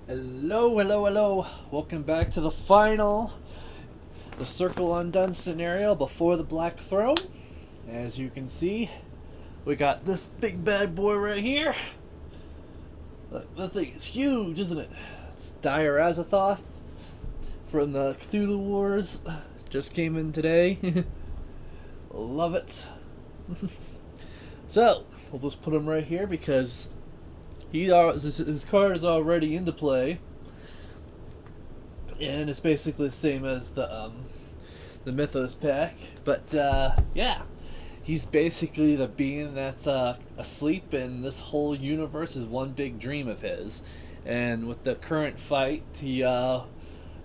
Hello, hello, hello. Welcome back to the Circle Undone scenario before the Black Throne. As you can see, we got this big bad boy right here. Look, that thing is huge, isn't it? It's Dire Azathoth from the Cthulhu Wars. Just came in today. Love it. So, we'll just put him right here because his card is already into play, and it's basically the same as the Mythos pack. But yeah, he's basically the being that's asleep, and this whole universe is one big dream of his. And with the current fight, he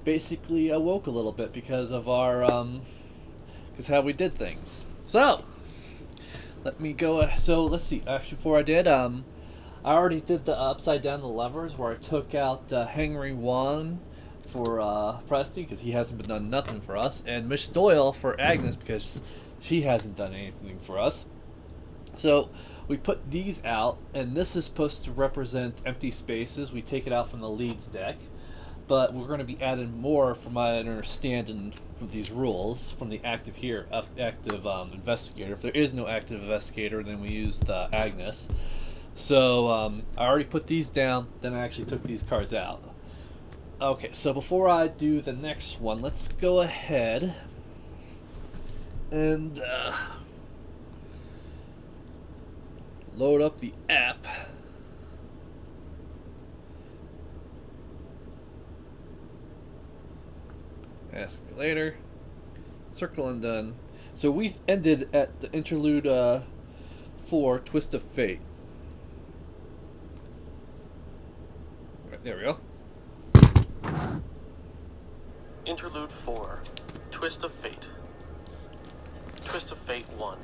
basically awoke a little bit because of our because how we did things. So let me go. So let's see. Actually, before I did, I already did the upside down the levers where I took out Henry Wan for Preston because he hasn't been done nothing for us, and Miss Doyle for Agnes because she hasn't done anything for us. So we put these out, and this is supposed to represent empty spaces. We take it out from the leads deck, but we're going to be adding more from my understanding from these rules from the active investigator. If there is no active investigator, then we use the Agnes. So I already put these down, then I actually took these cards out. Okay, so before I do the next one, let's go ahead and load up the app. Ask me later. Circle Undone. So we ended at the interlude 4, Twist of Fate. There we go. Interlude 4, Twist of Fate. Twist of Fate 1.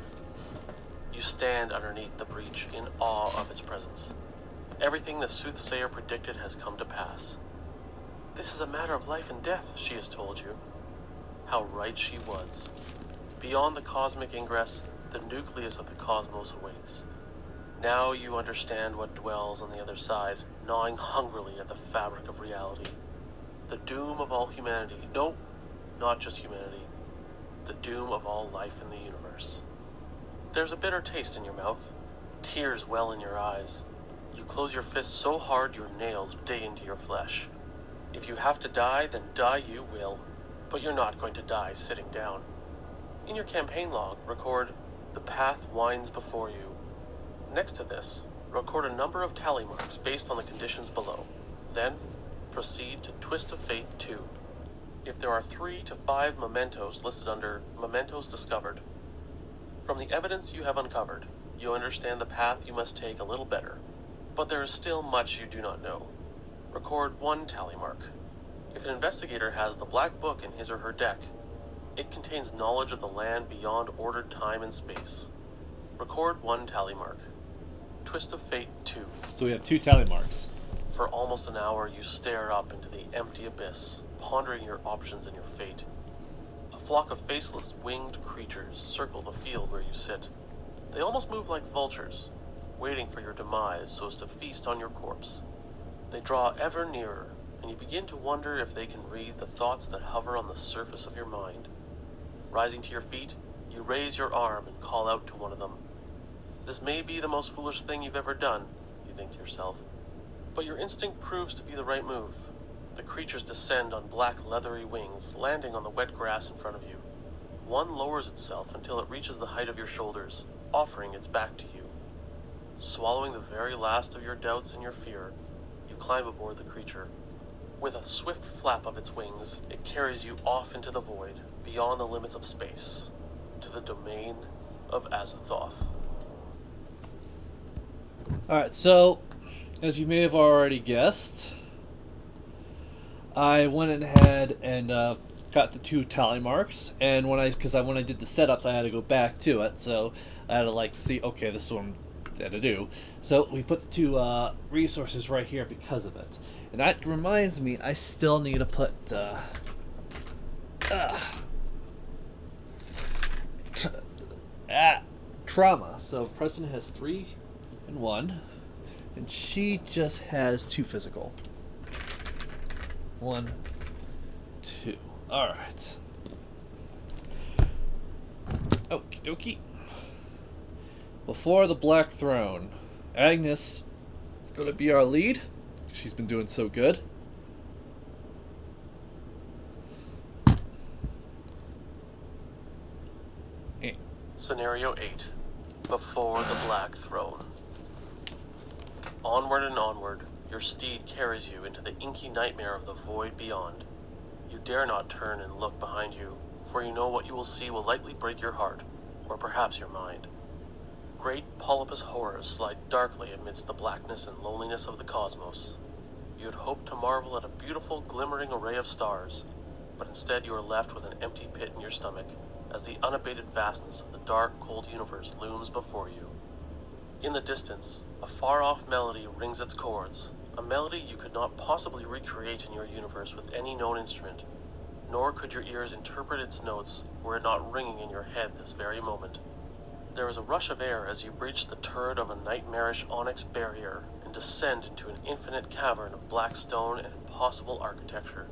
You stand underneath the breach in awe of its presence. Everything the soothsayer predicted has come to pass. This is a matter of life and death, she has told you. How right she was. Beyond the cosmic ingress, the nucleus of the cosmos awaits. Now you understand what dwells on the other side, gnawing hungrily at the fabric of reality. The doom of all humanity. No, not just humanity. The doom of all life in the universe. There's a bitter taste in your mouth. Tears well in your eyes. You close your fists so hard your nails dig into your flesh. If you have to die, then die you will. But you're not going to die sitting down. In your campaign log, record, "The path winds before you." Next to this, record a number of tally marks based on the conditions below. Then, proceed to Twist of Fate 2. If there are 3 to 5 mementos listed under Mementos Discovered, from the evidence you have uncovered, you understand the path you must take a little better, but there is still much you do not know. Record 1 tally mark. If an investigator has the Black Book in his or her deck, it contains knowledge of the land beyond ordered time and space. Record 1 tally mark. Twist of Fate 2. So we have 2 tally marks. For almost an hour, you stare up into the empty abyss, pondering your options and your fate. A flock of faceless, winged creatures circle the field where you sit. They almost move like vultures, waiting for your demise so as to feast on your corpse. They draw ever nearer, and you begin to wonder if they can read the thoughts that hover on the surface of your mind. Rising to your feet, you raise your arm and call out to one of them. This may be the most foolish thing you've ever done, you think to yourself. But your instinct proves to be the right move. The creatures descend on black leathery wings, landing on the wet grass in front of you. One lowers itself until it reaches the height of your shoulders, offering its back to you. Swallowing the very last of your doubts and your fear, you climb aboard the creature. With a swift flap of its wings, it carries you off into the void, beyond the limits of space, to the domain of Azathoth. Alright, so as you may have already guessed, I went ahead and got the 2 tally marks, and when I did the setups, I had to go back to it, so I had to see, okay, this is what I had to do. So we put the 2 resources right here because of it. And that reminds me, I still need to put trauma. So Preston has 3 and 1, and she just has 2 physical. 1, 2. Alright. Okie dokie. Before the Black Throne, Agnes is going to be our lead. She's been doing so good. Scenario 8. Before the Black Throne. Onward and onward, your steed carries you into the inky nightmare of the void beyond. You dare not turn and look behind you, for you know what you will see will likely break your heart, or perhaps your mind. Great polypus horrors slide darkly amidst the blackness and loneliness of the cosmos. You had hoped to marvel at a beautiful, glimmering array of stars, but instead you are left with an empty pit in your stomach, as the unabated vastness of the dark, cold universe looms before you. In the distance, a far-off melody rings its chords, a melody you could not possibly recreate in your universe with any known instrument, nor could your ears interpret its notes were it not ringing in your head this very moment. There is a rush of air as you breach the turret of a nightmarish onyx barrier and descend into an infinite cavern of black stone and impossible architecture.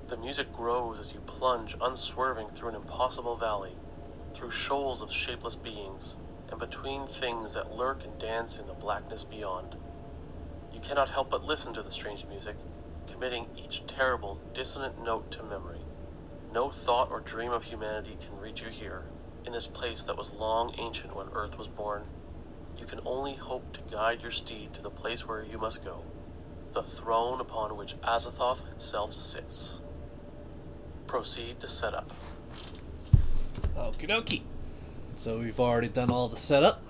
The music grows as you plunge unswerving through an impossible valley, through shoals of shapeless beings, and between things that lurk and dance in the blackness beyond. You cannot help but listen to the strange music, committing each terrible, dissonant note to memory. No thought or dream of humanity can reach you here, in this place that was long ancient when Earth was born. You can only hope to guide your steed to the place where you must go, the throne upon which Azathoth itself sits. Proceed to setup. Okie dokie. So we've already done all the setup.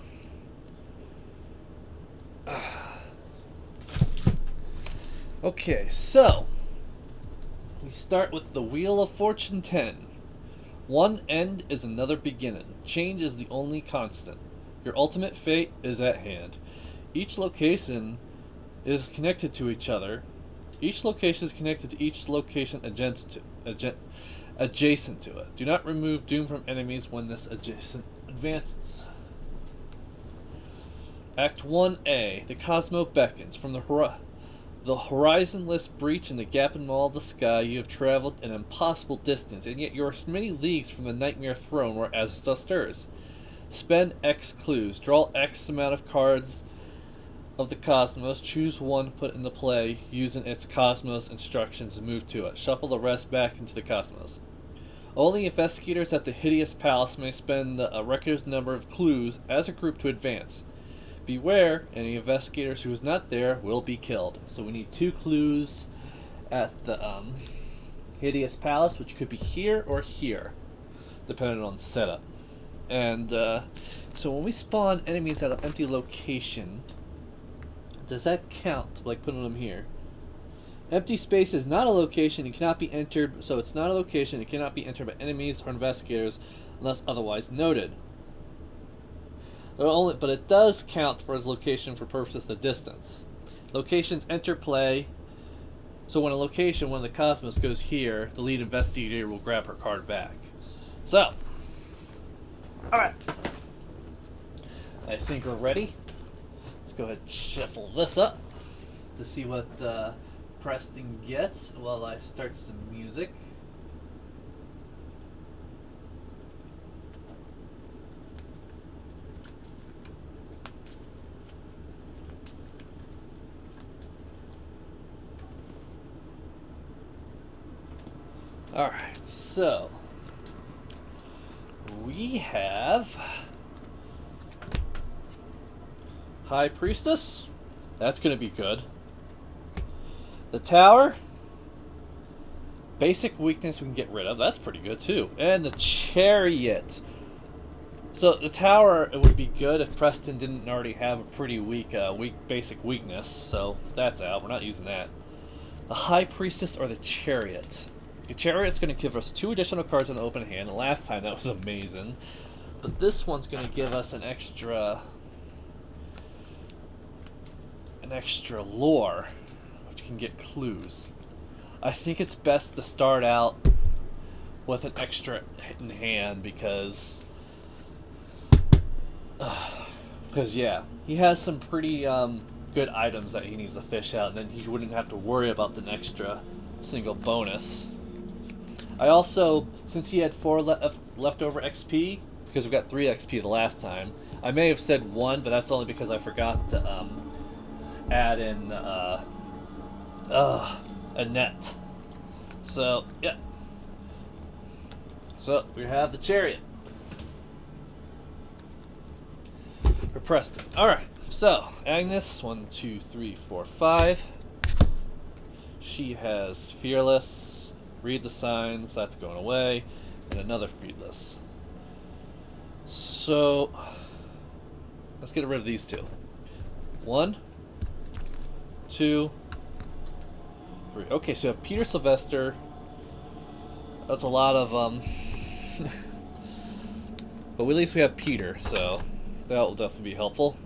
Okay, so we start with the Wheel of Fortune 10. One end is another beginning. Change is the only constant. Your ultimate fate is at hand. Each location is connected to each other. Each location is connected to each location adjacent to it. Do not remove doom from enemies when this adjacent advances. Act 1A. The Cosmo beckons. From the horizonless breach in the gap in the wall of the sky, you have traveled an impossible distance, and yet you are many leagues from the nightmare throne where Azathoth stirs. Spend X clues. Draw X amount of cards of the cosmos. Choose one to put into play using its cosmos instructions and move to it. Shuffle the rest back into the cosmos. Only investigators at the Hideous Palace may spend a record number of clues as a group to advance. Beware, any investigators who is not there will be killed. So we need 2 clues at the Hideous Palace, which could be here or here, depending on the setup. And so when we spawn enemies at an empty location, does that count, like putting them here? Empty space is not a location and cannot be entered, so it's not a location, it cannot be entered by enemies or investigators unless otherwise noted. But it does count for its location for purposes of the distance. Locations enter play, so when the cosmos goes here, the lead investigator will grab her card back. So, alright. I think we're ready. Let's go ahead and shuffle this up to see what Preston gets while I start some music. Alright, so we have High Priestess. That's going to be good. The Tower. Basic weakness we can get rid of. That's pretty good too. And the Chariot. So the Tower, it would be good if Preston didn't already have a pretty weak basic weakness. So that's out. We're not using that. The High Priestess or the Chariot. The Chariot's going to give us 2 additional cards in the open hand. The last time that was amazing. But this one's going to give us an extra lore, which can get clues. I think it's best to start out with an extra hidden hand because yeah, he has some pretty good items that he needs to fish out, and then he wouldn't have to worry about the extra single bonus. I also, since he had 4 leftover XP, because we got 3 XP the last time, I may have said 1, but that's only because I forgot to add in a net. So, yeah. So, we have the chariot. For Preston. Alright, so, Agnes, 1, 2, 3, 4, 5. She has Fearless, Read the Signs, that's going away, and another Fearless. So, let's get rid of these 2. 1, 2, 3. Okay, so we have Peter Sylvester. That's a lot of, but at least we have Peter, so that will definitely be helpful.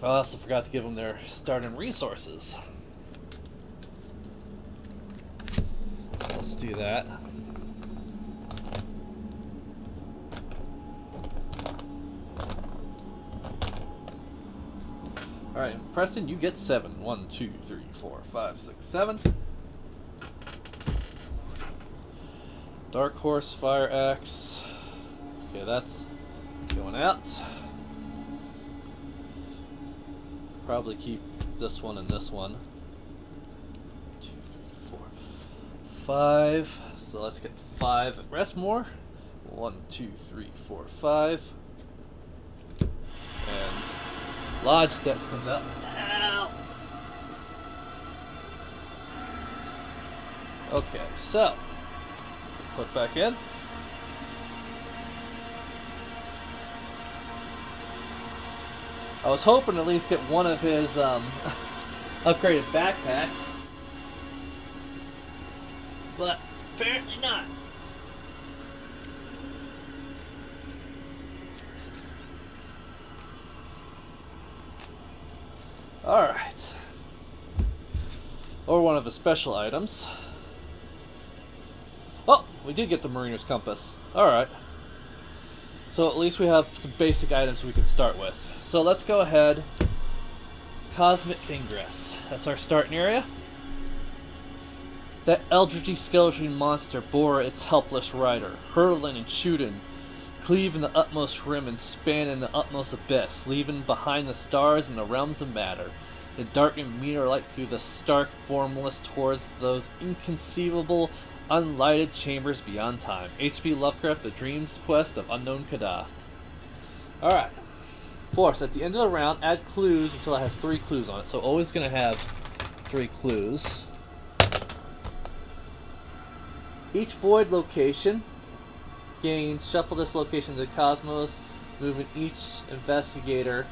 I also forgot to give them their starting resources. So let's do that. Alright, Preston, you get 7. 1, 2, 3, 4, 5, 6, 7. Dark Horse, Fire Axe. Okay, that's going out. Probably keep this one and this one. 2, 3, 4, 5. So let's get 5 at Restmore. 1, 2, 3, 4, 5. And Lodge Dex comes out. Ow! Okay, so put back in. I was hoping to at least get one of his upgraded backpacks, but apparently not. Alright. Or one of his special items. Oh, we did get the Mariner's Compass. Alright. So at least we have some basic items we can start with. So let's go ahead. Cosmic Ingress. That's our starting area. That eldritchy skeleton monster bore its helpless rider, hurtling and shooting, cleaving the utmost rim and spanning the utmost abyss, leaving behind the stars and the realms of matter, and darkening meteor-like through the stark formless towards those inconceivable, unlighted chambers beyond time. H.P. Lovecraft, The Dream's Quest of Unknown Kadath. Alright. Force, at the end of the round, add clues until it has 3 clues on it. So always going to have 3 clues. Each void location gains, shuffle this location to the cosmos, moving each investigator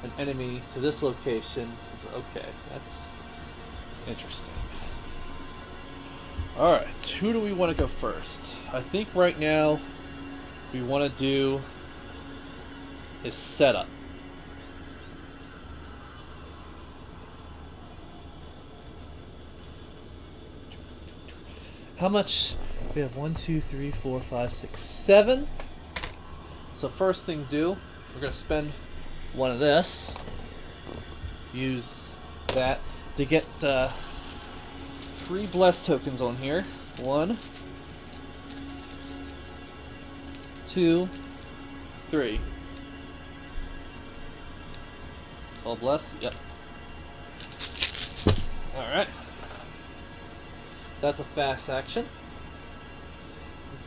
and enemy to this location. Okay, that's interesting. Alright, who do we want to go first? I think right now we want to do is setup. How much? We have 1, 2, 3, 4, 5, 6, 7. So first things due, we're going to spend one of this. Use that to get 3 blessed tokens on here. 1, 2, 3. All blessed? Yep. Alright. That's a fast action.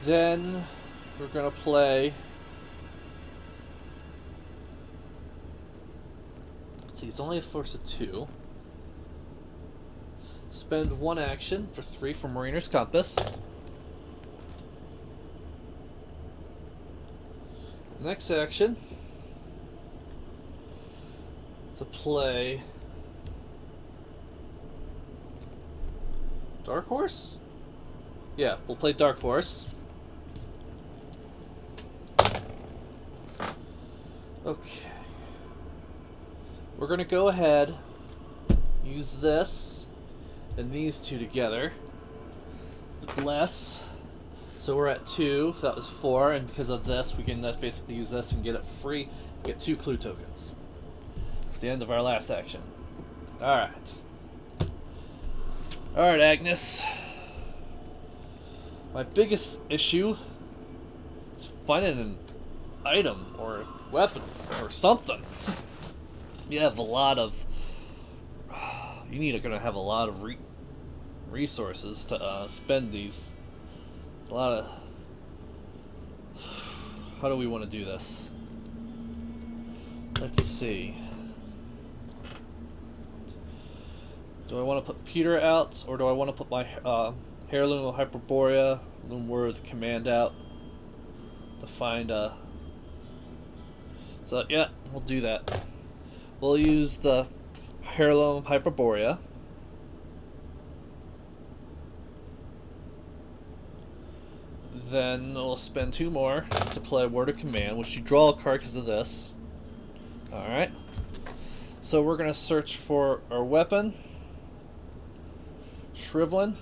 Then we're going to play. Let's see, it's only a force of 2. Spend 1 action for 3 for Mariner's Compass. Next action to play Dark Horse? Yeah, we'll play Dark Horse. Okay. We're going to go ahead, use this and these 2 together to bless. So we're at 2, so that was 4, and because of this, we can basically use this and get it free. Get 2 clue tokens. It's the end of our last action. Alright. Alright, Agnes. My biggest issue is finding an item or a weapon or something. You have a lot of... gonna have a lot of resources to spend these. A lot of... How do we want to do this? Let's see. Do I want to put Peter out, or do I want to put my Heirloom of Hyperborea, Loom Word of the Command out to find So yeah, we'll do that. We'll use the Heirloom of Hyperborea. Then we'll spend 2 more to play Word of Command, which you draw a card because of this. Alright. So we're going to search for our weapon. Shrivelin.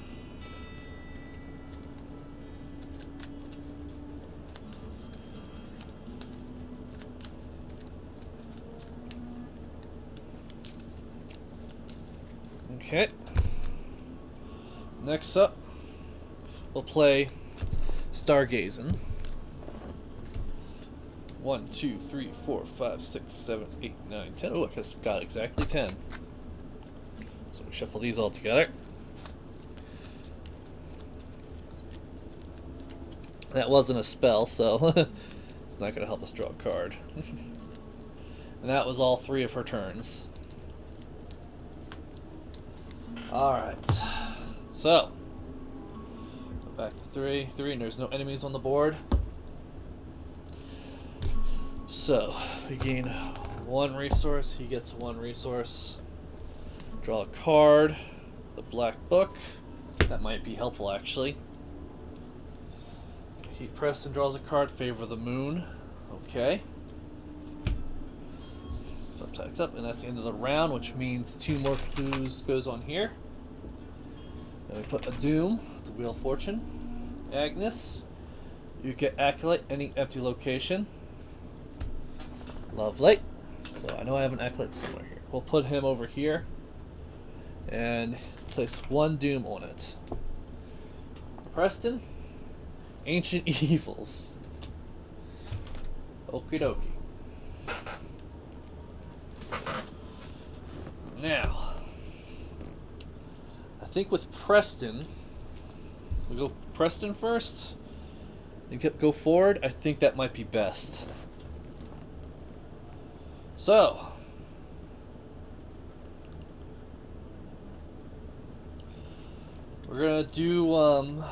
Okay. Next up, we'll play Stargazing. 1, 2, 3, 4, 5, 6, 7, 8, 9, 10. Oh, I just got exactly 10. So we shuffle these all together. That wasn't a spell, so it's not going to help us draw a card. And that was all 3 of her turns. Alright. So, go back to 3. 3, and there's no enemies on the board. So, we gain 1 resource. He gets 1 resource. Draw a card. The Black Book. That might be helpful, actually. Preston draws a card, Favor of the Moon. Okay. Subtext up, and that's the end of the round, which means 2 more clues goes on here. Then we put a Doom, the Wheel of Fortune. Agnes, you get Acolyte, any empty location. Lovely. So I know I have an Acolyte somewhere here. We'll put him over here and place 1 Doom on it. Preston, Ancient Evils. Okie dokie. Now, I think with Preston, we go Preston first and go forward. I think that might be best. So, we're gonna do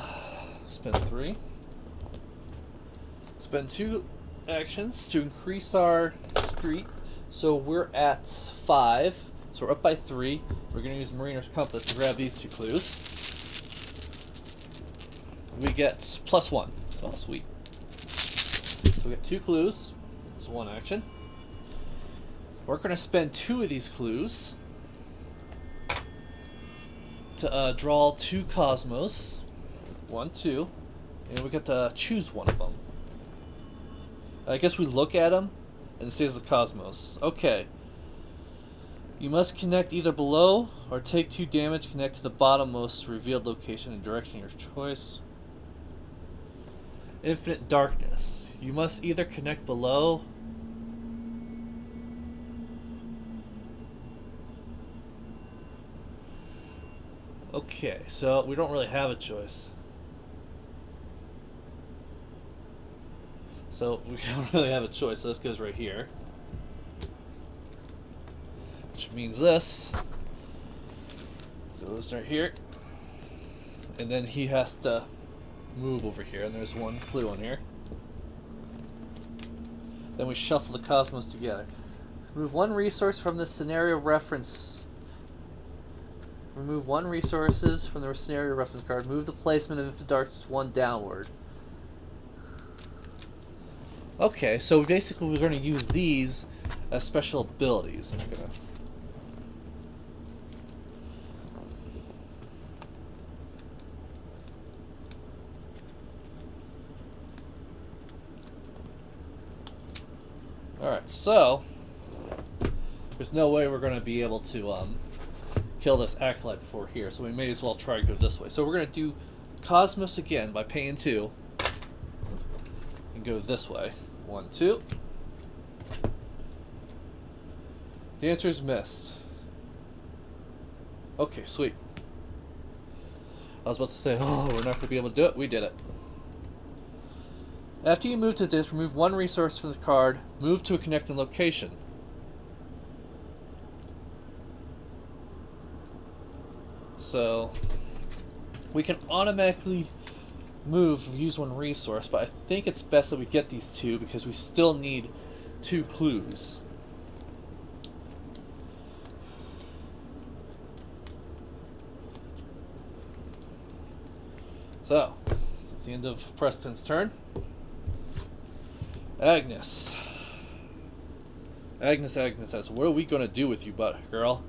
spend 3. Spend 2 actions to increase our street, so we're at 5. So we're up by 3. We're going to use Mariner's Compass to grab these 2 clues. We get +1. Oh, sweet. So we get 2 clues. It's 1 action. We're going to spend 2 of these clues to draw 2 Cosmos. 1, 2. And we get to choose one of them. I guess we look at them and it says the Cosmos. Okay. You must connect either below or take 2 damage. Connect to the bottommost revealed location and direction of your choice. Infinite Darkness. You must either connect below. Okay, so we don't really have a choice. So we don't really have a choice, so this goes right here. Which means this goes right here. And then he has to move over here, and there's 1 clue on here. Then we shuffle the Cosmos together. Remove 1 resource from the scenario reference. Remove 1 resources from the scenario reference card. Move the placement of Infinite Darkness 1 downward. Okay, so basically we're going to use these as special abilities. I'm gonna... Alright, so there's no way we're going to be able to kill this acolyte before here, so we may as well try to go this way. So we're going to do Cosmos again by paying 2. And go this way. 1, 2. The answer is missed. Okay, sweet. I was about to say, oh, we're not going to be able to do it. We did it. After you move to this, remove 1 resource from the card. Move to a connecting location. So, we can automatically move, use 1 resource, but I think it's best that we get these 2 because we still need 2 clues. So, it's the end of Preston's turn. Agnes. Agnes, what are we going to do with you, girl?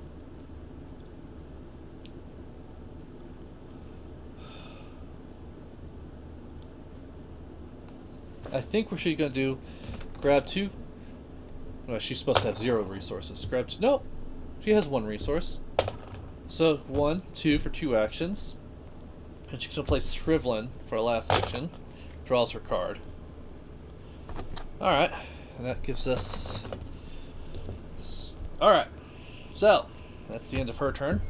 I think what she's going to do, grab 2. Well, she's supposed to have 0 resources. Grab 2. No, she has 1 resource. So 1, 2 for 2 actions. And she's going to play Shrivlin for her last action. Draws her card. Alright, and that gives us... Alright, so that's the end of her turn.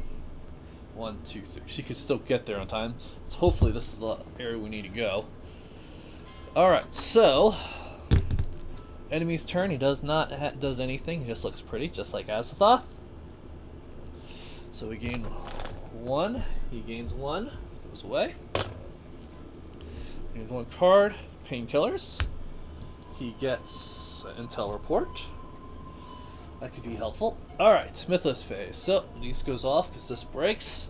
1, 2, 3. She could still get there on time. So hopefully this is the area we need to go. Alright, so enemy's turn. He does not does anything. He just looks pretty, just like Azathoth. So we gain 1. He gains 1. Goes away. Gains 1 card. Painkillers. He gets an intel report. That could be helpful. Alright, Mythos phase. So this goes off because this breaks.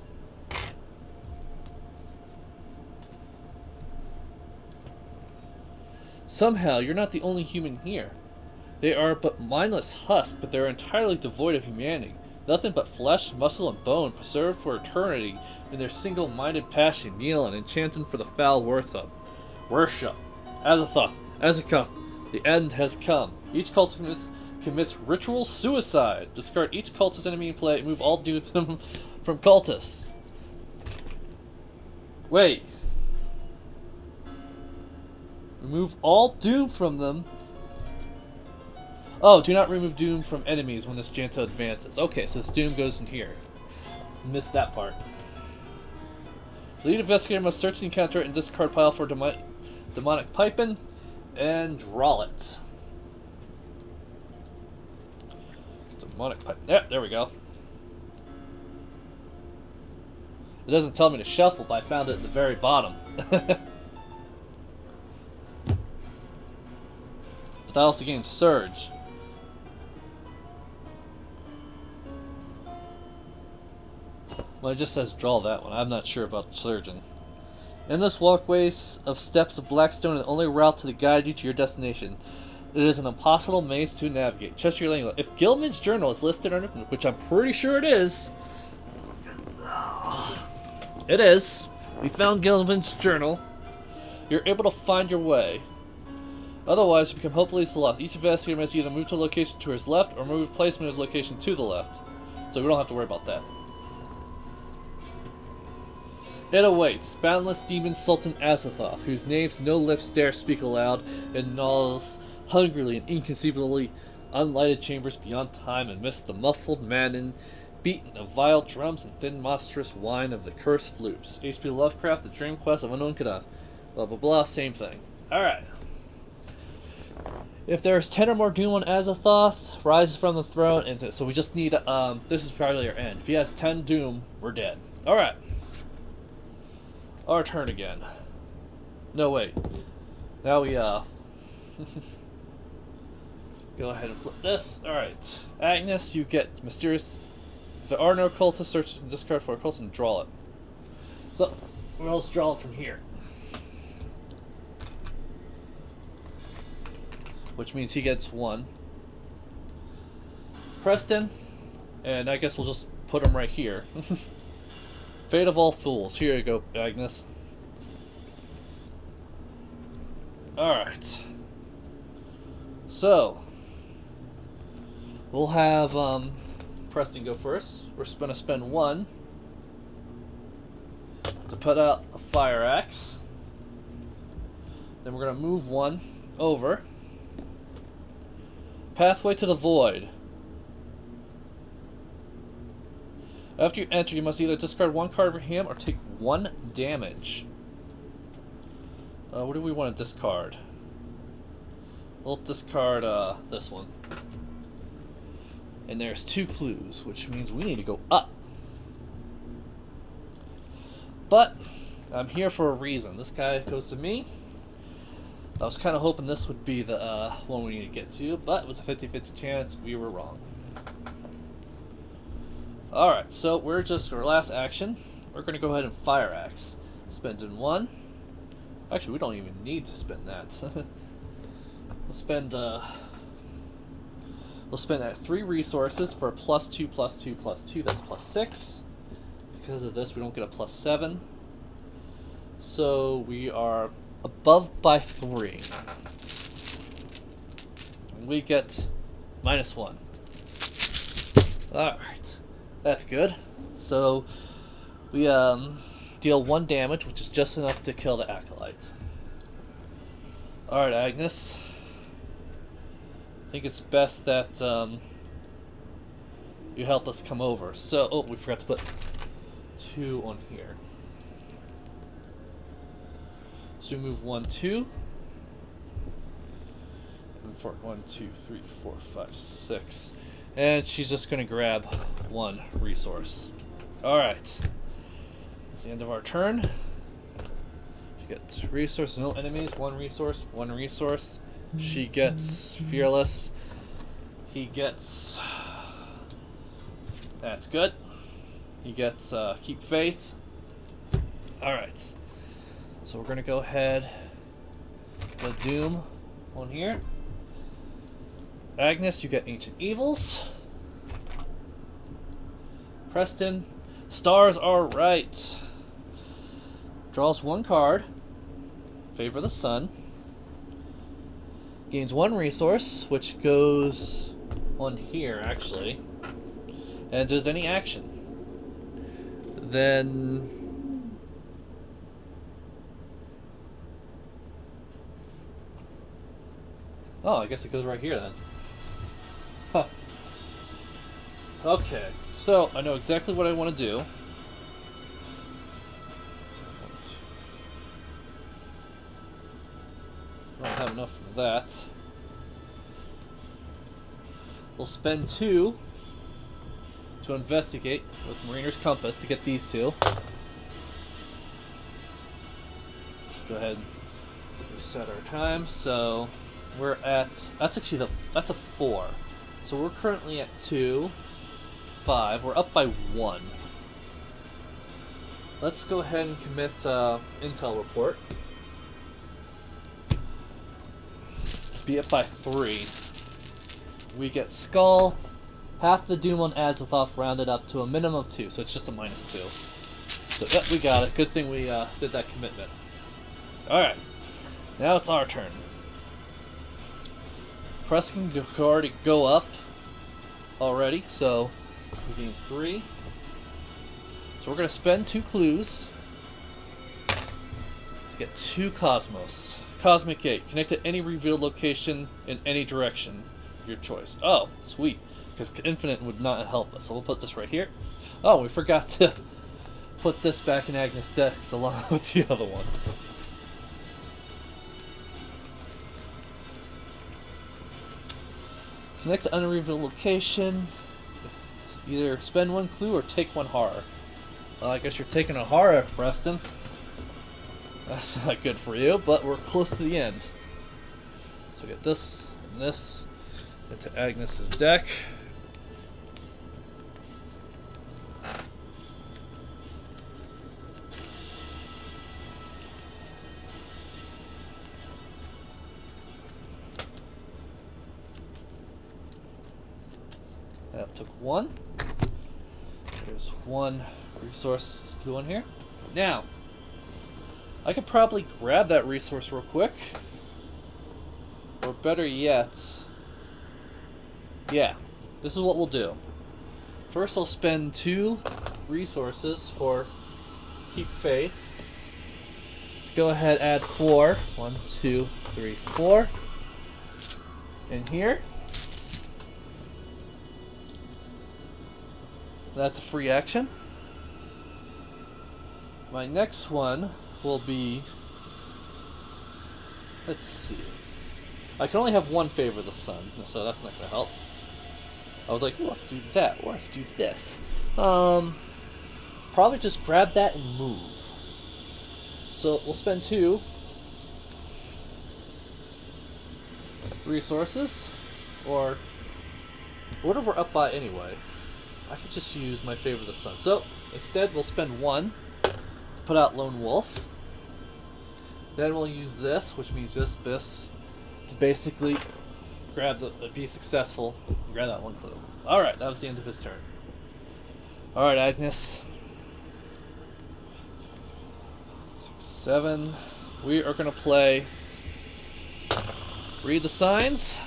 Somehow, you're not the only human here. They are but mindless husks, but they are entirely devoid of humanity. Nothing but flesh, muscle, and bone, preserved for eternity in their single-minded passion, kneel and enchant them for the foul worship. Azathoth, Azathoth, the end has come. Each cult commits ritual suicide. Discard each cultist enemy in play and move all doom from cultists. Wait. Remove all doom from them. Oh, do not remove doom from enemies when this Janto advances. Okay, so this doom goes in here. Missed that part. Lead investigator must search the encounter and discard pile for demonic piping and draw it. Demonic pipe. Yeah, there we go. It doesn't tell me to shuffle, but I found it at the very bottom. That also gains Surge. Well, it just says draw that one. I'm not sure about Surgeon. Endless walkways of steps of Blackstone are the only route to guide you to your destination. It is an impossible maze to navigate. Check your language. If Gilman's journal is listed under, which I'm pretty sure it is. It is. We found Gilman's journal. You're able to find your way. Otherwise, you become hopelessly lost. Each investigator must either move to a location to his left or move placement of his location to the left. So we don't have to worry about that. It awaits. Boundless demon Sultan Azathoth, whose names no lips dare speak aloud, and gnaws hungrily and inconceivably unlighted chambers beyond time amidst the muffled maddening beating of vile drums and thin monstrous whine of the cursed flutes. H.P. Lovecraft, The Dream Quest of Unknown Kadath. Blah blah blah, same thing. Alright. If there's 10 or more doom on Azathoth, rises from the throne, and so we just need, this is probably our end. If he has 10 doom, we're dead. Alright. Our turn again. No, wait. Now we, go ahead and flip this. Alright. Agnes, you get mysterious. If there are no cultists, search and discard for a cultist and draw it. So, we'll just draw it from here. Which means he gets 1. Preston, and I guess we'll just put him right here. Fate of all fools. Here you go, Agnes. Alright. So, we'll have Preston go first. We're going to spend 1 to put out a fire axe. Then we're going to move 1 over. Pathway to the Void. After you enter, you must either discard 1 card of your hand or take 1 damage. What do we want to discard? We'll discard this one. And there's 2 clues, which means we need to go up. But I'm here for a reason. This guy goes to me. I was kind of hoping this would be the one we need to get to, but it was a 50-50 chance. We were wrong. Alright, so we're just, our last action, we're going to go ahead and Fire Axe. Spend in 1. Actually, we don't even need to spend that. We'll spend at 3 resources for a +2, +2, +2. That's +6. Because of this, we don't get a +7. So we are above by 3. And we get -1. Alright. That's good. So we deal 1 damage, which is just enough to kill the Acolyte. Alright, Agnes. I think it's best that you help us come over. So, oh, we forgot to put 2 on here. So we move 1, 2. And 4, 1, 2, 3, 4, 5, 6. And she's just going to grab 1 resource. Alright. That's the end of our turn. She gets resource, no enemies, 1 resource, 1 resource. She gets Fearless. He gets... That's good. He gets Keep Faith. Alright. So we're going to go ahead with Doom on here. Agnes, you get Ancient Evils. Preston, Stars Are Right. Draws 1 card. Favor the Sun. Gains 1 resource, which goes on here, actually. And does any action. Then... Oh, I guess it goes right here then. Huh. Okay, so I know exactly what I want to do. 1, 2. I don't have enough of that. We'll spend 2 to investigate with Mariner's Compass to get these 2. Just go ahead and reset our time. So we're at, that's actually that's a 4. So we're currently at 2, 5. We're up by 1. Let's go ahead and commit intel report. Be up by 3. We get Skull, half the Doom on Azathoth rounded up to a minimum of 2, so it's just a -2. So yep, we got it. Good thing we did that commitment. Alright, now it's our turn. Preston can already go up already, so we gain 3. So we're going to spend 2 clues to get 2 Cosmos. Cosmic Gate. Connect to any revealed location in any direction of your choice. Oh, sweet. Because Infinite would not help us. So we'll put this right here. Oh, we forgot to put this back in Agnes' decks along with the other one. Connect to unrevealed location. Either spend 1 clue or take 1 horror. Well, I guess you're taking a horror, Preston. That's not good for you, but we're close to the end. So we get this and this into Agnes's deck. That took 1. There's 1 resource clue in here. Now, I could probably grab that resource real quick. Or better yet, yeah, this is what we'll do. First, I'll spend 2 resources for Keep Faith. Go ahead, add 4. 1, 2, 3, 4. In here. That's a free action. My next one will be... Let's see. I can only have 1 Favor of the Sun, so that's not going to help. I was like, ooh, I can do that, or I can do this. Probably just grab that and move. So we'll spend 2 resources, or what if we're up by anyway? I could just use my Favor of the Sun. So instead, we'll spend 1 to put out Lone Wolf. Then we'll use this, which means this to basically grab be successful, and grab that 1 clue. Alright, that was the end of his turn. Alright, Agnes. 6, 7. We are going to play Read the Signs.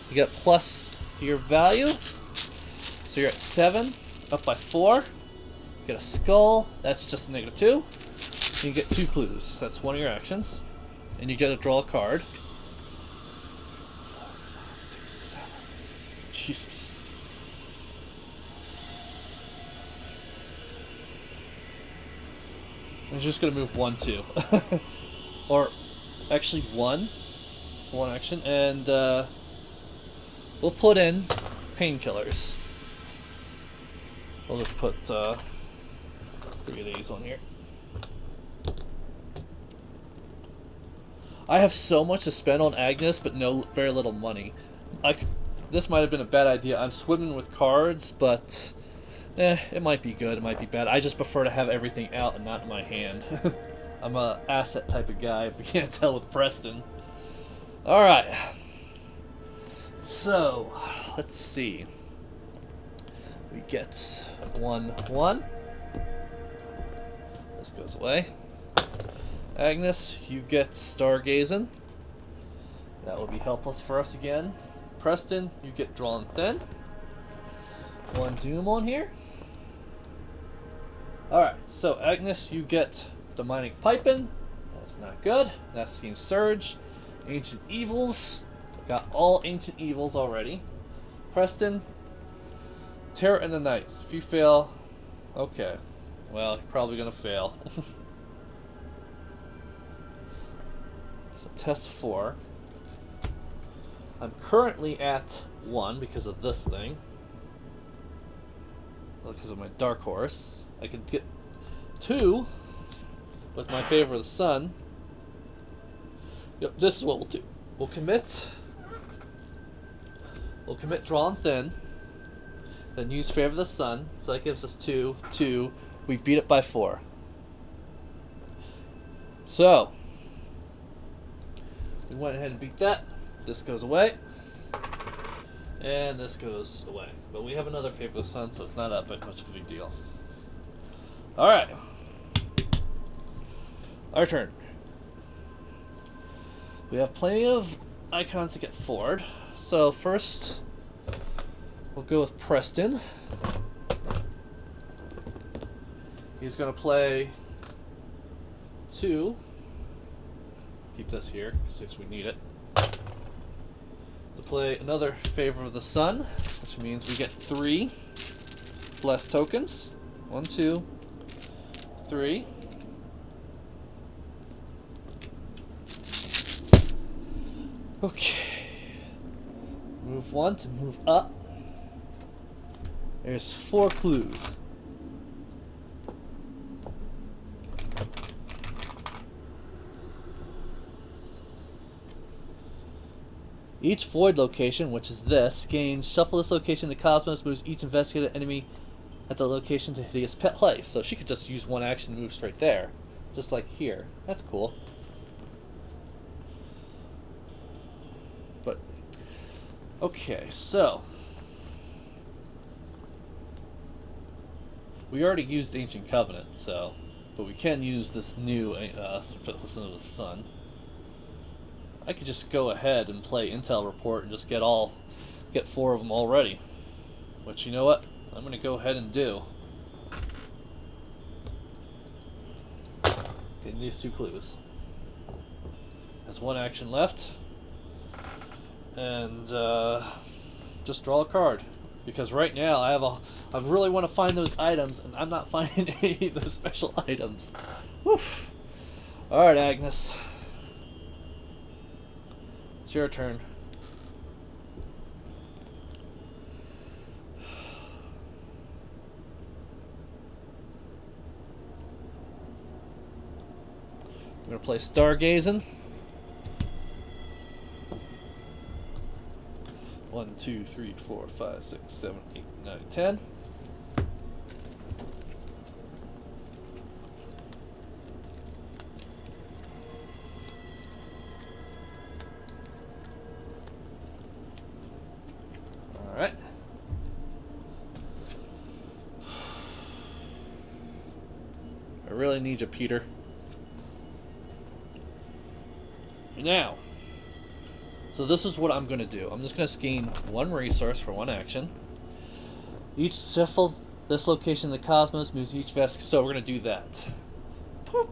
You get plus to your value. So you're at 7, up by 4. You get a skull, that's just a -2. You get 2 clues, that's one of your actions. And you get to draw a card. 4, 5, 6, 7. Jesus. I'm just gonna move 1, 2. Or actually 1 for 1 action, and we'll put in painkillers. We'll just put 3 of these on here. I have so much to spend on Agnes, but very little money. This might have been a bad idea. I'm swimming with cards, but it might be good, it might be bad. I just prefer to have everything out and not in my hand. I'm a asset type of guy, if you can't tell with Preston. Alright. So, let's see. We get 1, 1. This goes away. Agnes, you get Stargazing. That will be helpless for us again. Preston, you get Drawn Thin. 1 Doom on here. Alright, so Agnes, you get Demonic Piping. That's not good. That's Scheme Surge. Ancient Evils. Got all Ancient Evils already. Preston, Terror in the Night. If you fail, okay. Well, you're probably going to fail. So test 4. I'm currently at 1 because of this thing. Because of my Dark Horse. I could get 2 with my Favor of the Sun. Yep, this is what we'll do. We'll commit Drawn Thin. Then use Favor of the Sun. So that gives us 2, 2. We beat it by 4. So we went ahead and beat that. This goes away. And this goes away. But we have another Favor of the Sun, so it's not that much of a big deal. Alright. Our turn. We have plenty of icons to get forward. So first, we'll go with Preston. He's going to play 2. Keep this here, since we need it. To play another Favor of the Sun, which means we get 3 blessed tokens. 1, 2, 3. Okay. Move 1 to move up. There's 4 clues. Each void location, which is this, gains shuffle this location to Cosmos, moves each investigated enemy at the location to hideous place. So she could just use 1 action and move straight there. Just like here. That's cool. But, okay, so we already used Ancient Covenant, so, but we can use this new Listen to the Sun. I could just go ahead and play Intel Report and just get 4 of them already. Which, you know what? I'm going to go ahead and do. Getting these 2 clues. There's 1 action left. And just draw a card. Because right now I really want to find those items, and I'm not finding any of those special items. Woof. Alright, Agnes. It's your turn. I'm going to play Stargazing. 1, 2, 3, 4, 5, 6, 7, 8, 9, 10. Alright. I really need you, Peter. Now, so this is what I'm going to do. I'm just going to gain 1 resource for 1 action. Each shuffle this location in the cosmos moves each vest, so we're going to do that. Boop.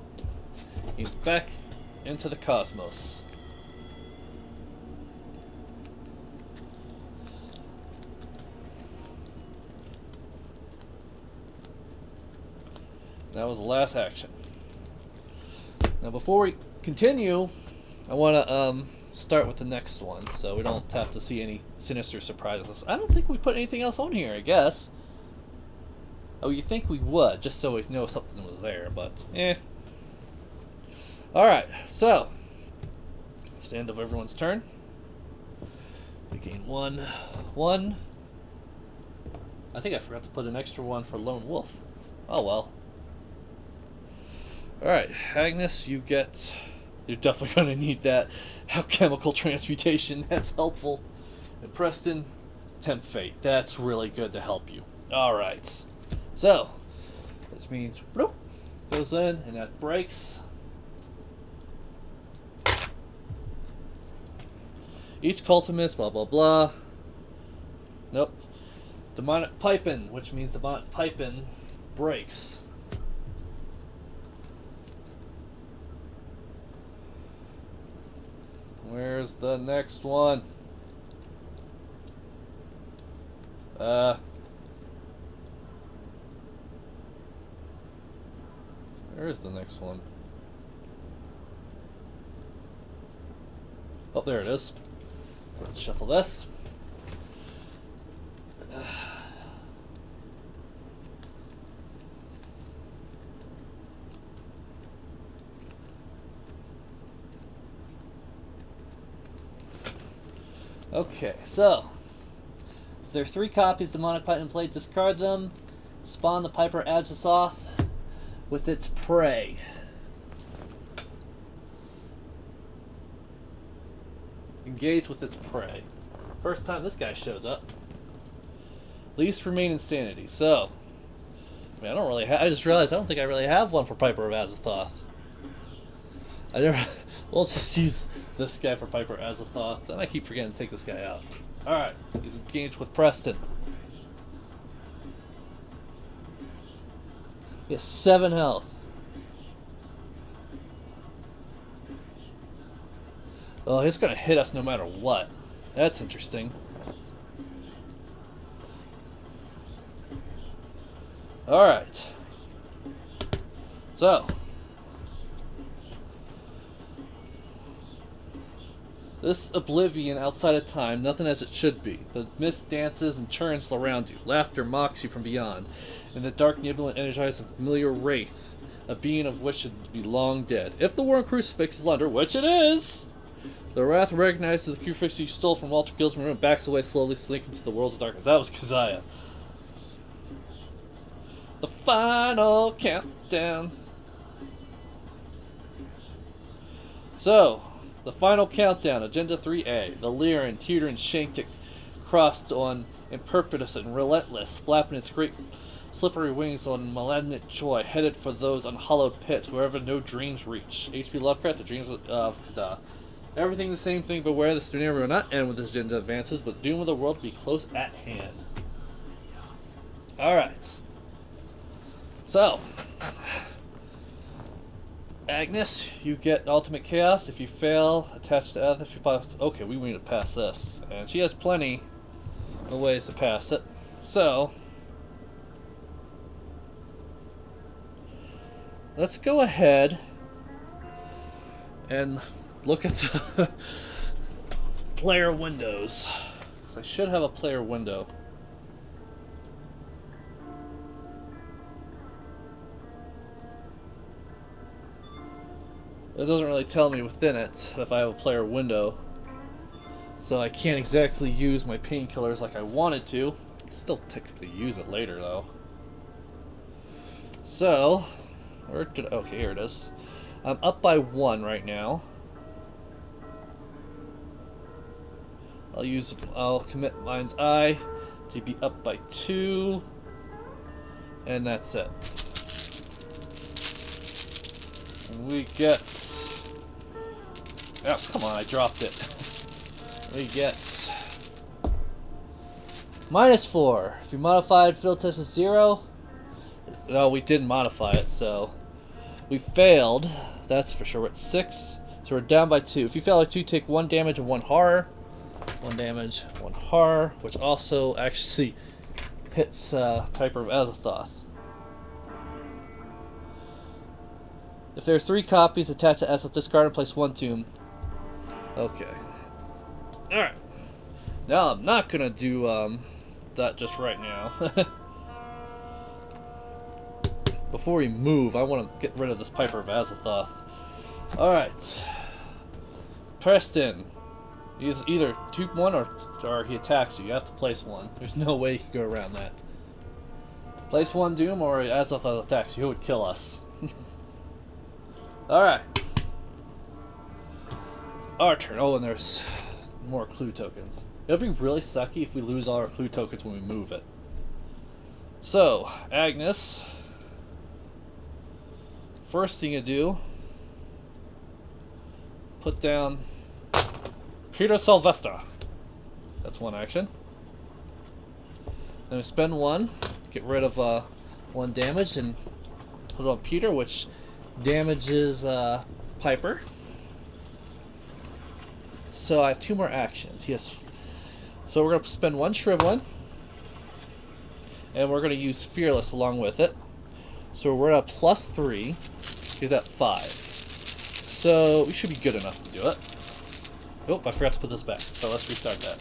He's back into the cosmos. That was the last action. Now before we continue, I want to start with the next one, so we don't have to see any sinister surprises. I don't think we put anything else on here, I guess. Oh, you think we would, just so we know something was there, but eh. Alright, so it's the end of everyone's turn. We gain 1. I think I forgot to put an extra 1 for Lone Wolf. Oh well. Alright, Agnes, you get... You're definitely going to need that alchemical transmutation. That's helpful. And Preston, Tempt Fate. That's really good to help you. Alright. So, this means bloop, goes in, and that breaks. Each cultimus, blah blah blah. Nope. Demonic Piping, which means Demonic Piping breaks. Where's the next one? Where is the next one? Oh, there it is. Let's shuffle this. Okay, so if there are 3 copies Demonic Piping Blade, discard them. Spawn the Piper Agisoth with its prey. Engage with its prey. First time this guy shows up. Least remain insanity. So, I mean, I don't really have. I just realized I don't think I really have one for Piper of Azathoth. I never. We'll just use this guy for Piper Azathoth. Then I keep forgetting to take this guy out. Alright, he's engaged with Preston. He has 7 health. Well, he's gonna hit us no matter what. That's interesting. Alright. So. This oblivion outside of time, nothing as it should be. The mist dances and churns around you. Laughter mocks you from beyond. In the dark nebula energizes a familiar wraith, a being of which should be long dead. If the War and Crucifix is under, which it is, the wrath recognizes the crucifix you stole from Walter Gill's room and backs away slowly, slinking into the worlds of darkness. That was Keziah. The final countdown. So, the final countdown, Agenda 3A. The Lyran, Teeter, and Shantic crossed on impetuous and relentless, flapping its great slippery wings on malignant joy, headed for those unhallowed pits, wherever no dreams reach. H.P. Lovecraft, the dreams of everything the same thing, beware the scenario will not end with this agenda advances, but the doom of the world will be close at hand. Alright. So, Agnes, you get Ultimate Chaos. If you fail, attach to other. If you pass, okay, we need to pass this. And she has plenty of ways to pass it. So, let's go ahead and look at the player windows. So I should have a player window. It doesn't really tell me within it if I have a player window. So I can't exactly use my painkillers like I wanted to. I can still technically use it later though. So, where did, okay, here it is. I'm up by 1 right now. I'll commit Mind's Eye to be up by 2. And that's it. And we get... oh, come on, I dropped it. We get... -4. If you modified field test is 0... no, we didn't modify it, so... we failed. That's for sure. We're at 6. So we're down by 2. If you fail by 2, take 1 damage and 1 horror. 1 damage, 1 horror, which also actually hits Piper of Azathoth. If there's 3 copies attached to Azathoth, discard and place 1 tomb. Okay. Alright. Now I'm not gonna do that just right now. Before we move, I want to get rid of this Piper of Azathoth. Alright. Preston. Either 2-1 or he attacks you. You have to place 1. There's no way you can go around that. Place 1 Doom or Azathoth attacks you. Who would kill us? Alright. Our turn. Oh, and there's more clue tokens. It'll be really sucky if we lose all our clue tokens when we move it. So, Agnes. First thing you do, put down Peter Sylvester. That's 1 action. Then we spend 1, get rid of 1 damage, and put it on Peter, which damages Piper. So I have 2 more actions. Yes. So we're going to spend 1 Shrivelin, and we're going to use Fearless along with it. So we're at a +3. He's at 5. So we should be good enough to do it. Oh, I forgot to put this back. So let's restart that.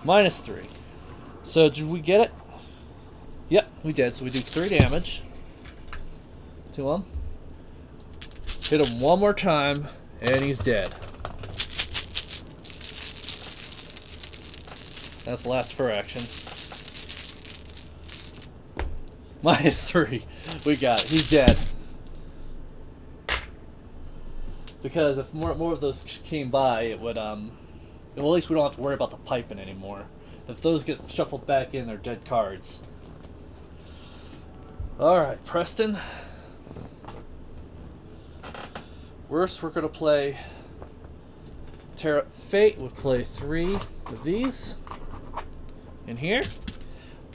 -3. So did we get it? Yep, we did. So we do 3 damage to him. Hit him 1 more time, and he's dead. That's the last 4 actions. -3. We got it. He's dead. Because if more of those came by, it would, well, at least we don't have to worry about the piping anymore. If those get shuffled back in, they're dead cards. Alright, Preston. Worst, we're going to play Terra Fate. We'll play 3 of these in here.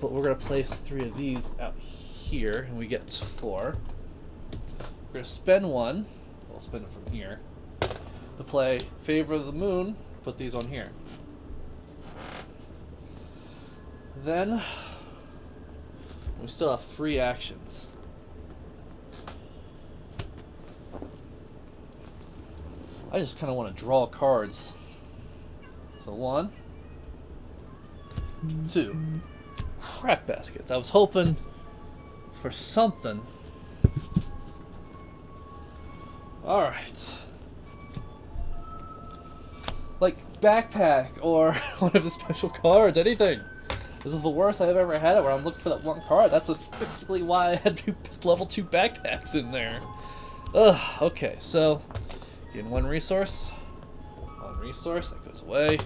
But we're going to place 3 of these out here, and we get 4. We're going to spend 1. We'll spend it from here to play Favor of the Moon. Put these on here. Then we still have 3 actions. I just kind of want to draw cards. So 1, 2. Crap baskets. I was hoping for something. Alright. Like backpack or one of the special cards, anything. This is the worst I've ever had it where I'm looking for that 1 card. That's specifically why I had to put level 2 backpacks in there. Ugh, okay, so getting 1 resource. 1 resource, that goes away.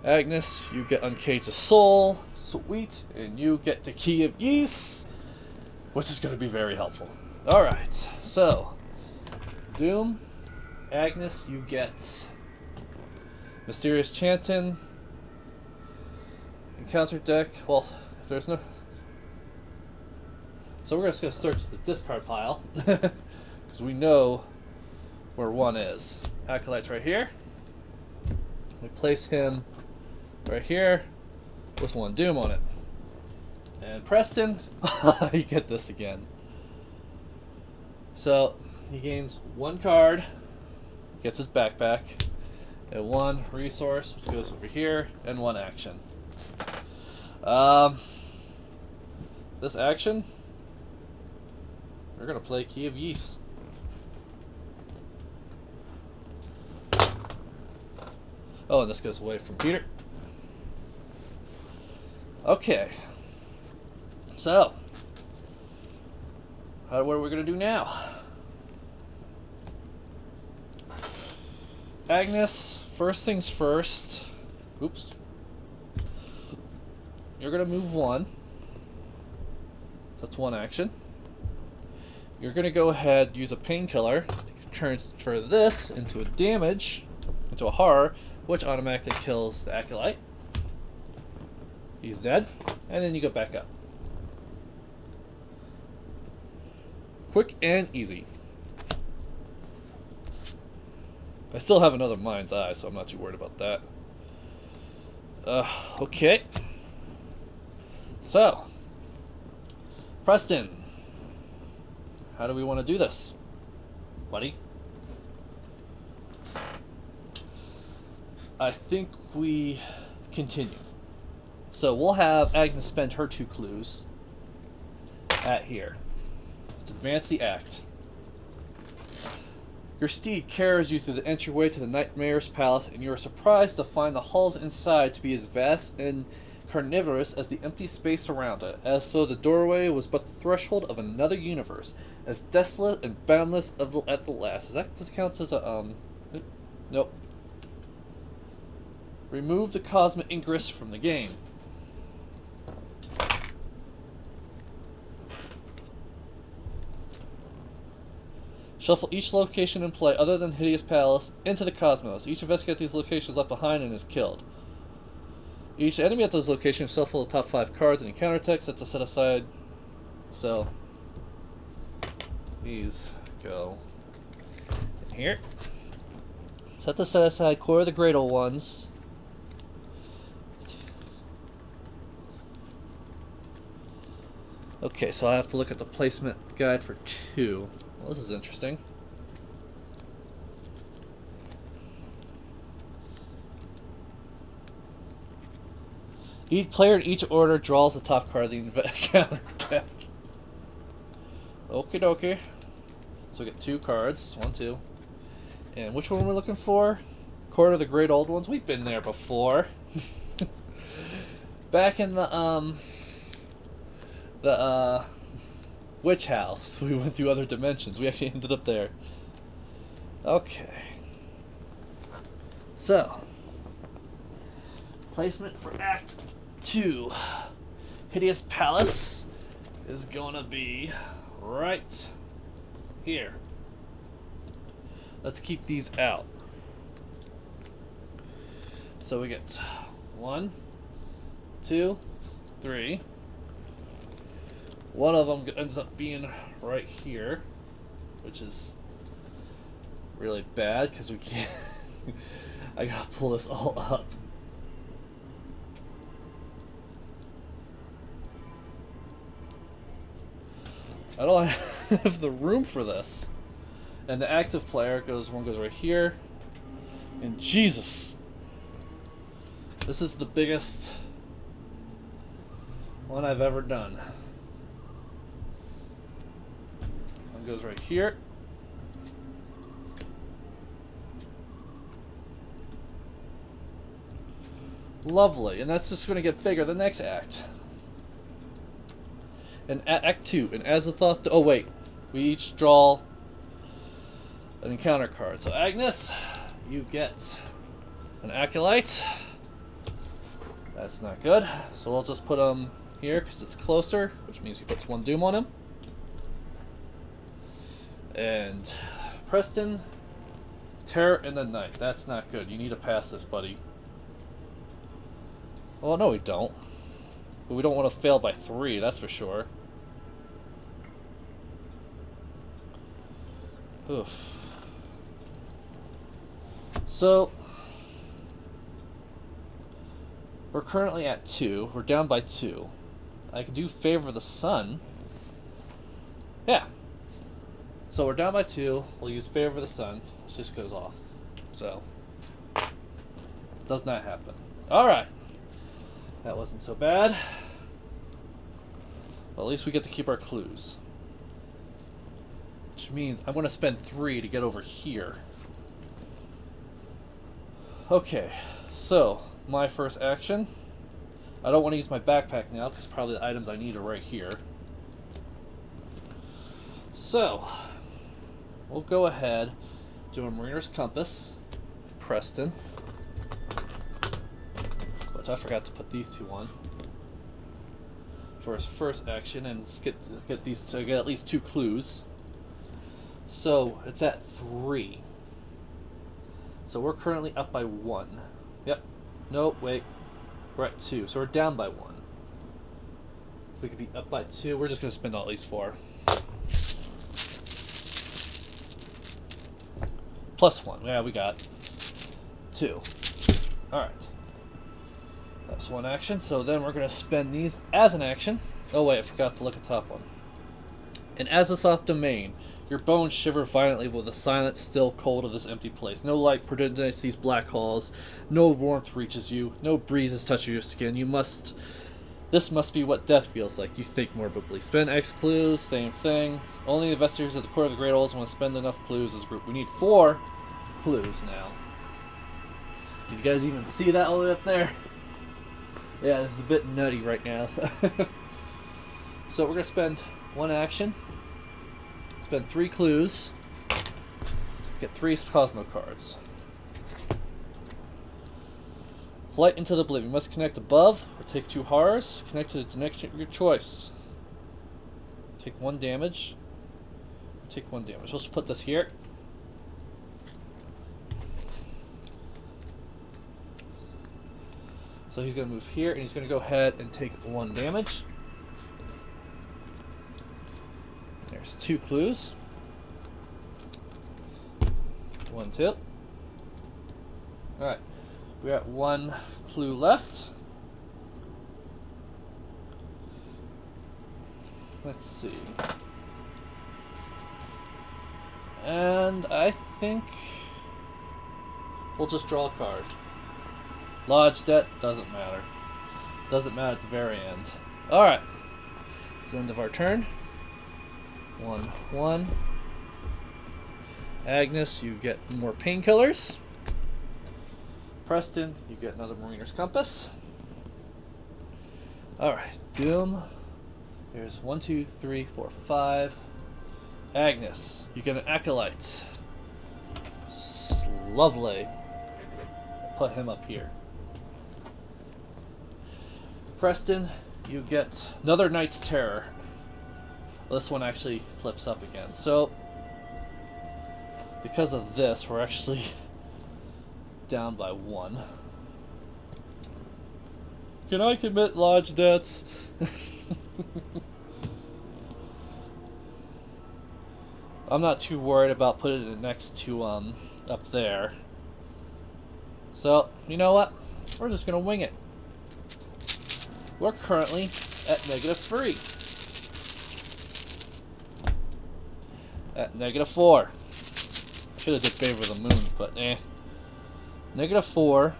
Agnes, you get Uncage the Soul. Sweet. And you get the Key of Ys, which is going to be very helpful. Alright, so Doom, Agnes, you get Mysterious Chanting, Encounter deck. Well, if there's no. So we're just going to search the discard pile. Because we know where one is. Acolyte's right here. We place him right here with one doom on it. And Preston, you get this again. So he gains one card, gets his backpack, and one resource, which goes over here, and one action. This action, we're gonna play Key of Ys. Oh, and this goes away from Peter. Okay. So, what are we going to do now? Agnes, first things first. Oops. You're going to move one. That's one action. You're going to go ahead, use a painkiller to transfer this into a damage, into a horror, which automatically kills the Acolyte. He's dead. And then you go back up. Quick and easy. I still have another Mind's Eye, so I'm not too worried about that. Okay. So, Preston, how do we want to do this, buddy? I think we continue. So we'll have Agnes spend her 2 clues at here. Let's advance the act. Your steed carries you through the entryway to the Nightmare's Palace, and you are surprised to find the halls inside to be as vast and carnivorous as the empty space around it, as though the doorway was but the threshold of another universe, as desolate and boundless at the last. Does that just count as a, Nope. Remove the Cosmic Ingress from the game. Shuffle each location in play other than Hideous Palace into the Cosmos. Each investigator at these locations left behind and is killed. Each enemy at those locations shuffle the top 5 cards and encounter text that's set aside. So, these go in here. Set the set aside core of the Great Old Ones. Okay, so I have to look at the placement guide for 2. Well, this is interesting. Each player in each order draws the top card of the encounter deck. Okie dokie. So we get 2 cards. 1, 2. And which one are we looking for? Court of the Great Old Ones. We've been there before. Back in the Witch House. We went through other dimensions. We actually ended up there. Okay. So, placement for Act 2. Hideous Palace is gonna be right here. Let's keep these out. So we get 1, 2, 3. One of them ends up being right here, which is really bad because we can't. I gotta pull this all up. I don't have the room for this. And the active player one goes right here. And Jesus, this is the biggest one I've ever done. One goes right here. Lovely, and that's just going to get bigger the next act. And Act 2, and as a thought, oh wait, we each draw an encounter card. So Agnes, you get an Acolyte. That's not good. So we'll just put him here because it's closer, which means he puts 1 Doom on him. And Preston, Terror in the Night. That's not good. You need to pass this, buddy. Well, no, we don't. But we don't want to fail by 3, that's for sure. Oof. So, we're currently at 2. We're down by 2. I can do Favor the Sun. Yeah. So we're down by 2. We'll use Favor the Sun. It just goes off. So, does not happen. Alright. That wasn't so bad. Well, at least we get to keep our clues. Which means I'm going to spend 3 to get over here. Okay, so my first action. I don't want to use my backpack now because probably the items I need are right here. So, we'll go ahead, do a Mariner's Compass, Preston. But I forgot to put these 2 on for his first action, and get these to get at least 2 clues. So it's at 3. So we're currently up by 1. Yep. No, wait. We're at 2, so we're down by 1. We could be up by 2. We're just gonna spend at least 4. Plus 1. Yeah, we got 2. Alright. That's 1 action. So then we're gonna spend these as an action. Oh wait, I forgot to look at the top one. And as a soft domain, your bones shiver violently with the silent, still cold of this empty place. No light penetrates these black halls. No warmth reaches you. No breezes touch your skin. This must be what death feels like. You think morbidly. Spend X clues. Same thing. Only the investigators at the core of the Great Halls want to spend enough clues as a group. We need 4 clues now. Did you guys even see that all the way up there? Yeah, this is a bit nutty right now. So we're going to spend 1 action. Spend 3 clues. Get 3 Cosmo cards. Flight into the Oblivion. You must connect above or take 2 horrors. Connect to the connection of your choice. Take 1 damage. Take 1 damage. Let's put this here. So he's going to move here, and he's going to go ahead and take 1 damage. There's 2 clues. 1, 2. Alright. We're at 1 clue left. Let's see. And I think we'll just draw a card. Lodge debt, doesn't matter. Doesn't matter at the very end. Alright. It's the end of our turn. 1, 1. Agnes, you get more painkillers. Preston, you get another Mariner's Compass. Alright, Doom. Here's 1, 2, 3, 4, 5. Agnes, you get an Acolyte. Lovely. Put him up here. Preston, you get another Knight's Terror. Well, this one actually flips up again. So, because of this, we're actually down by 1. Can I commit lodge debts? I'm not too worried about putting it next to up there. So, you know what? We're just gonna wing it. We're currently at -3. At -4. Should have did Favor of the Moon, but eh. -4.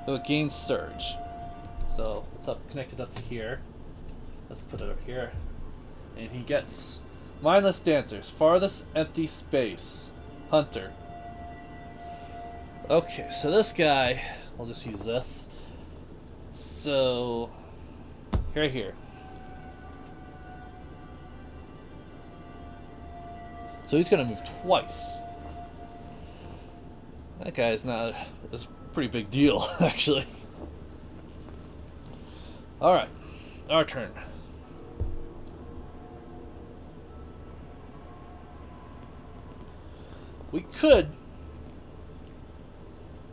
It gains Surge. So it's up connected up to here. Let's put it up here. And he gets Mindless Dancers. Farthest empty space. Hunter. Okay, so this guy, we'll just use this. So right here. So he's gonna move twice. That guy's not. It's a pretty big deal, actually. Alright, our turn. We could.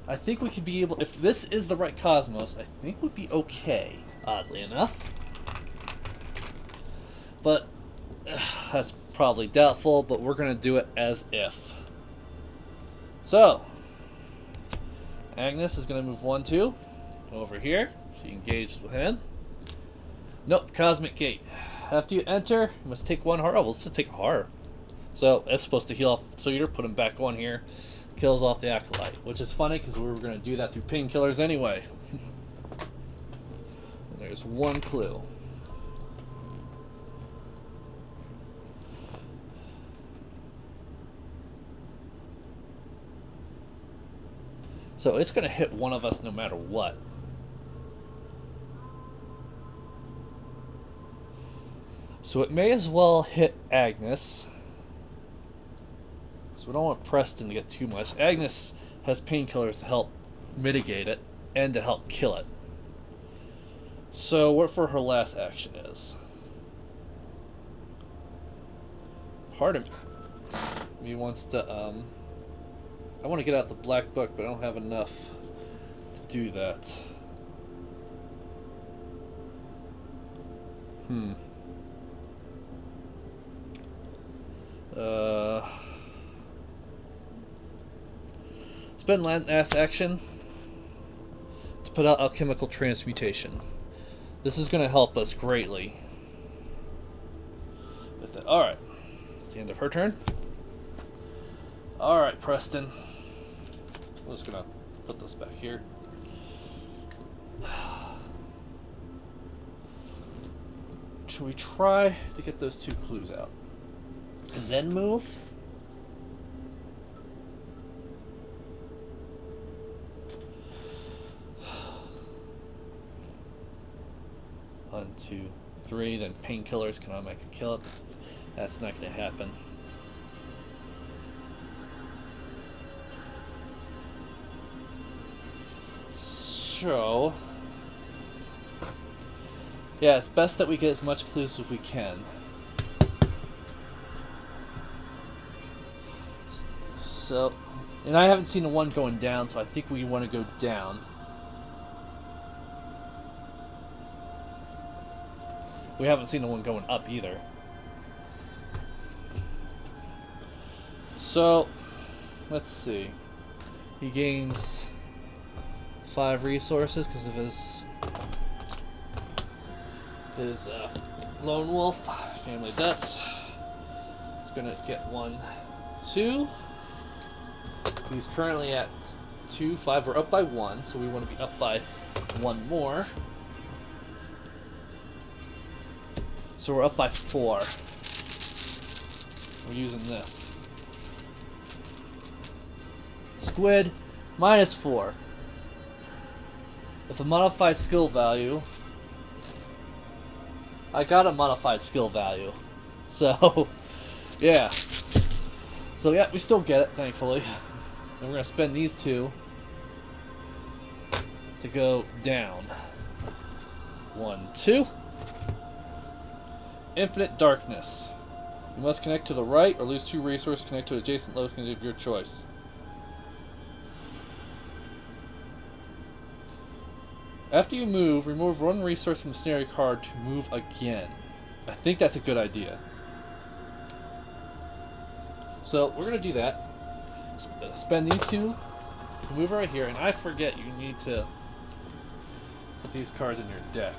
I think we could be able. If this is the right Cosmos, I think we'd be okay. oddly enough. But that's probably doubtful, but we're going to do it as if. So, Agnes is going to move 1-2 over here. She engaged with him. Nope, Cosmic Gate. After you enter, you must take 1 heart. Oh, let's just take a heart. So, it's supposed to heal off Suitor, put him back on here. Kills off the Acolyte, which is funny because we were going to do that through painkillers anyway. And there's 1 clue. So it's going to hit one of us no matter what. So it may as well hit Agnes. So we don't want Preston to get too much. Agnes has painkillers to help mitigate it and to help kill it. So what for her last action is. Part of me wants to I want to get out the black book, but I don't have enough to do that. Spend last action to put out alchemical transmutation. This is going to help us greatly with it. Alright. It's the end of her turn. Alright, Preston. I'm just gonna put this back here. Should we try to get those 2 clues out? And then move? One, 2, 3, then painkillers can automatically kill it. That's not gonna happen. So, yeah, it's best that we get as much clues as we can. So, and I haven't seen the 1 going down, so I think we want to go down. We haven't seen the 1 going up either. So, let's see. He gains 5 resources because of his lone wolf family debts. He's gonna get 1, 2. He's currently at 2, 5. We're up by 1, so we want to be up by 1 more. So we're up by 4. We're using this. Squid, -4. With a modified skill value. I got a modified skill value. So, yeah. So yeah, we still get it, thankfully. And we're going to spend these 2 to go down. 1, 2. Infinite Darkness. You must connect to the right or lose 2 resources. Connect to adjacent location of your choice. After you move, remove 1 resource from the scenario card to move again. I think that's a good idea. So we're going to do that. Spend these 2 to move right here. And I forget you need to put these cards in your deck.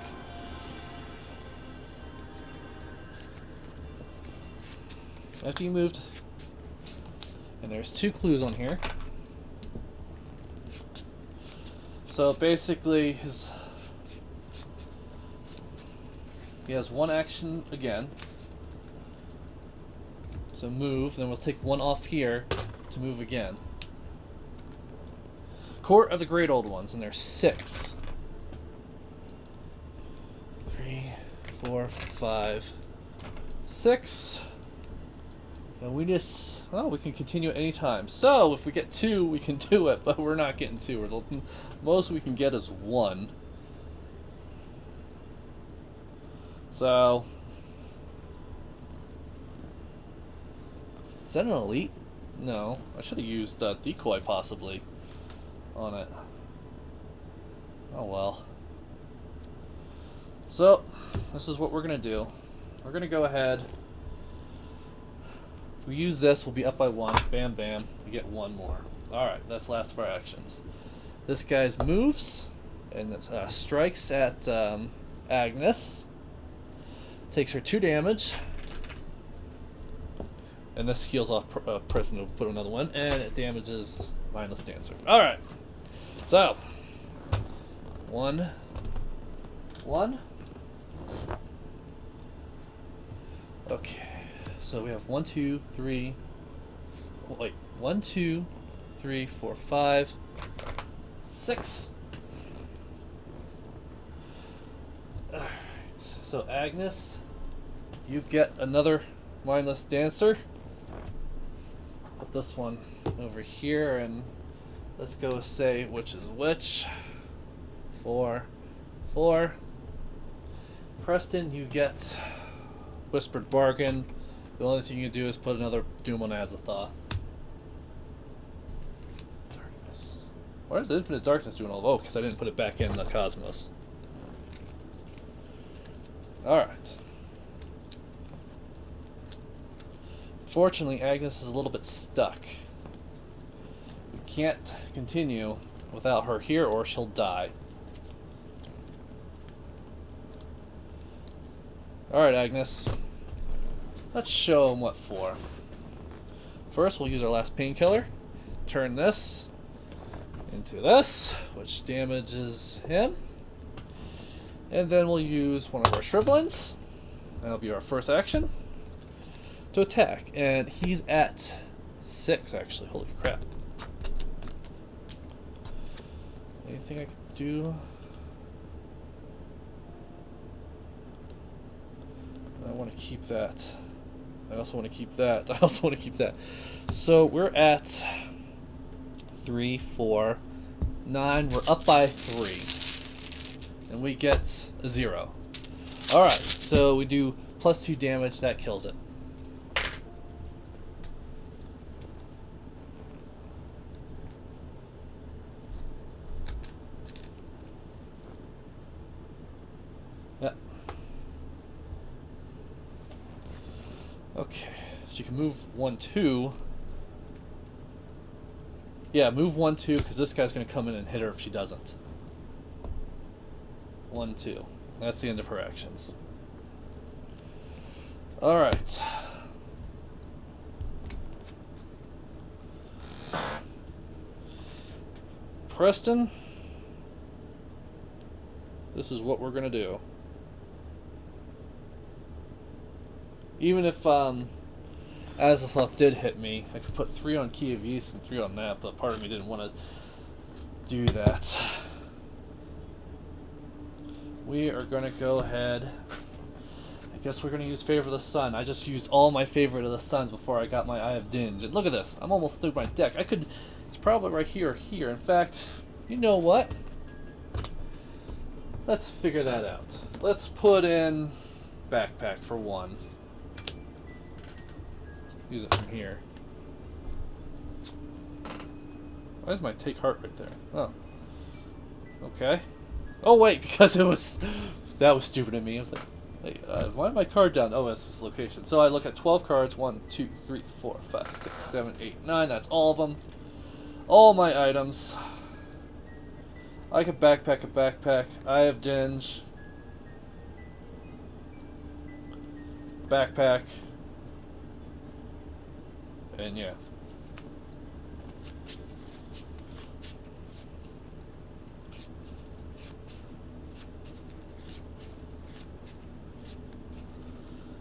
After you moved, and there's 2 clues on here. So basically, he has 1 action again. So move, then we'll take 1 off here to move again. Court of the Great Old Ones, and there's 6. 3, 4, 5, 6. And we just, oh, we can continue at any time. So, if we get 2, we can do it, but we're not getting 2. The most we can get is 1. So, is that an elite? No. I should have used decoy, possibly, on it. Oh, well. So, this is what we're going to do. We're going to go ahead. If we use this, we'll be up by 1. Bam, bam. We get 1 more. Alright, that's last of our actions. This guy's moves and strikes at Agnes. Takes her 2 damage. And this heals off Preston to put another one. And it damages Mindless Dancer. Alright. So, 1. Okay. So we have 1, 2, 3. Wait. 1, 2, 3, 4, 5, 6. Alright. So Agnes, you get another Mindless Dancer. Put this one over here and let's go say which is which. 4, 4. Preston, you get Whispered Bargain. The only thing you can do is put another Doom on Azathoth. Darkness. Why is Infinite Darkness doing all? Oh, because I didn't put it back in the Cosmos. Alright. Fortunately, Agnes is a little bit stuck. We can't continue without her here or she'll die. Alright, Agnes. Let's show him what for. First, we'll use our last painkiller. Turn this into this, which damages him. And then we'll use one of our Shrivelings. That'll be our first action. To attack. And he's at 6, actually. Holy crap. Anything I could do? I want to keep that. I also want to keep that. I also want to keep that. So we're at 3, 4, 9. We're up by 3. And we get a 0. Alright, so we do +2 damage. That kills it. Yep. Okay, so you can move 1, 2. Yeah, move 1, 2, because this guy's going to come in and hit her if she doesn't. 1, 2. That's the end of her actions. Alright. Preston, this is what we're going to do. Even if Azathoth did hit me, I could put 3 on Key of East and 3 on that, but part of me didn't want to do that. We are going to go ahead. I guess we're going to use Favor of the Sun. I just used all my Favorite of the Suns before I got my Eye of Dinge. And look at this. I'm almost through my deck. I could... It's probably right here or here. In fact, you know what? Let's figure that out. Let's put in Backpack for 1. Use it from here. Why is my Take Heart right there? Oh. Okay. Oh wait, because it was... That was stupid of me. I was like, hey, why is my card down? Oh, it's this location. So I look at 12 cards. 1, 2, 3, 4, 5, 6, 7, 8, 9. That's all of them. All my items. I could backpack a backpack. I have Dinge. Backpack. And yeah.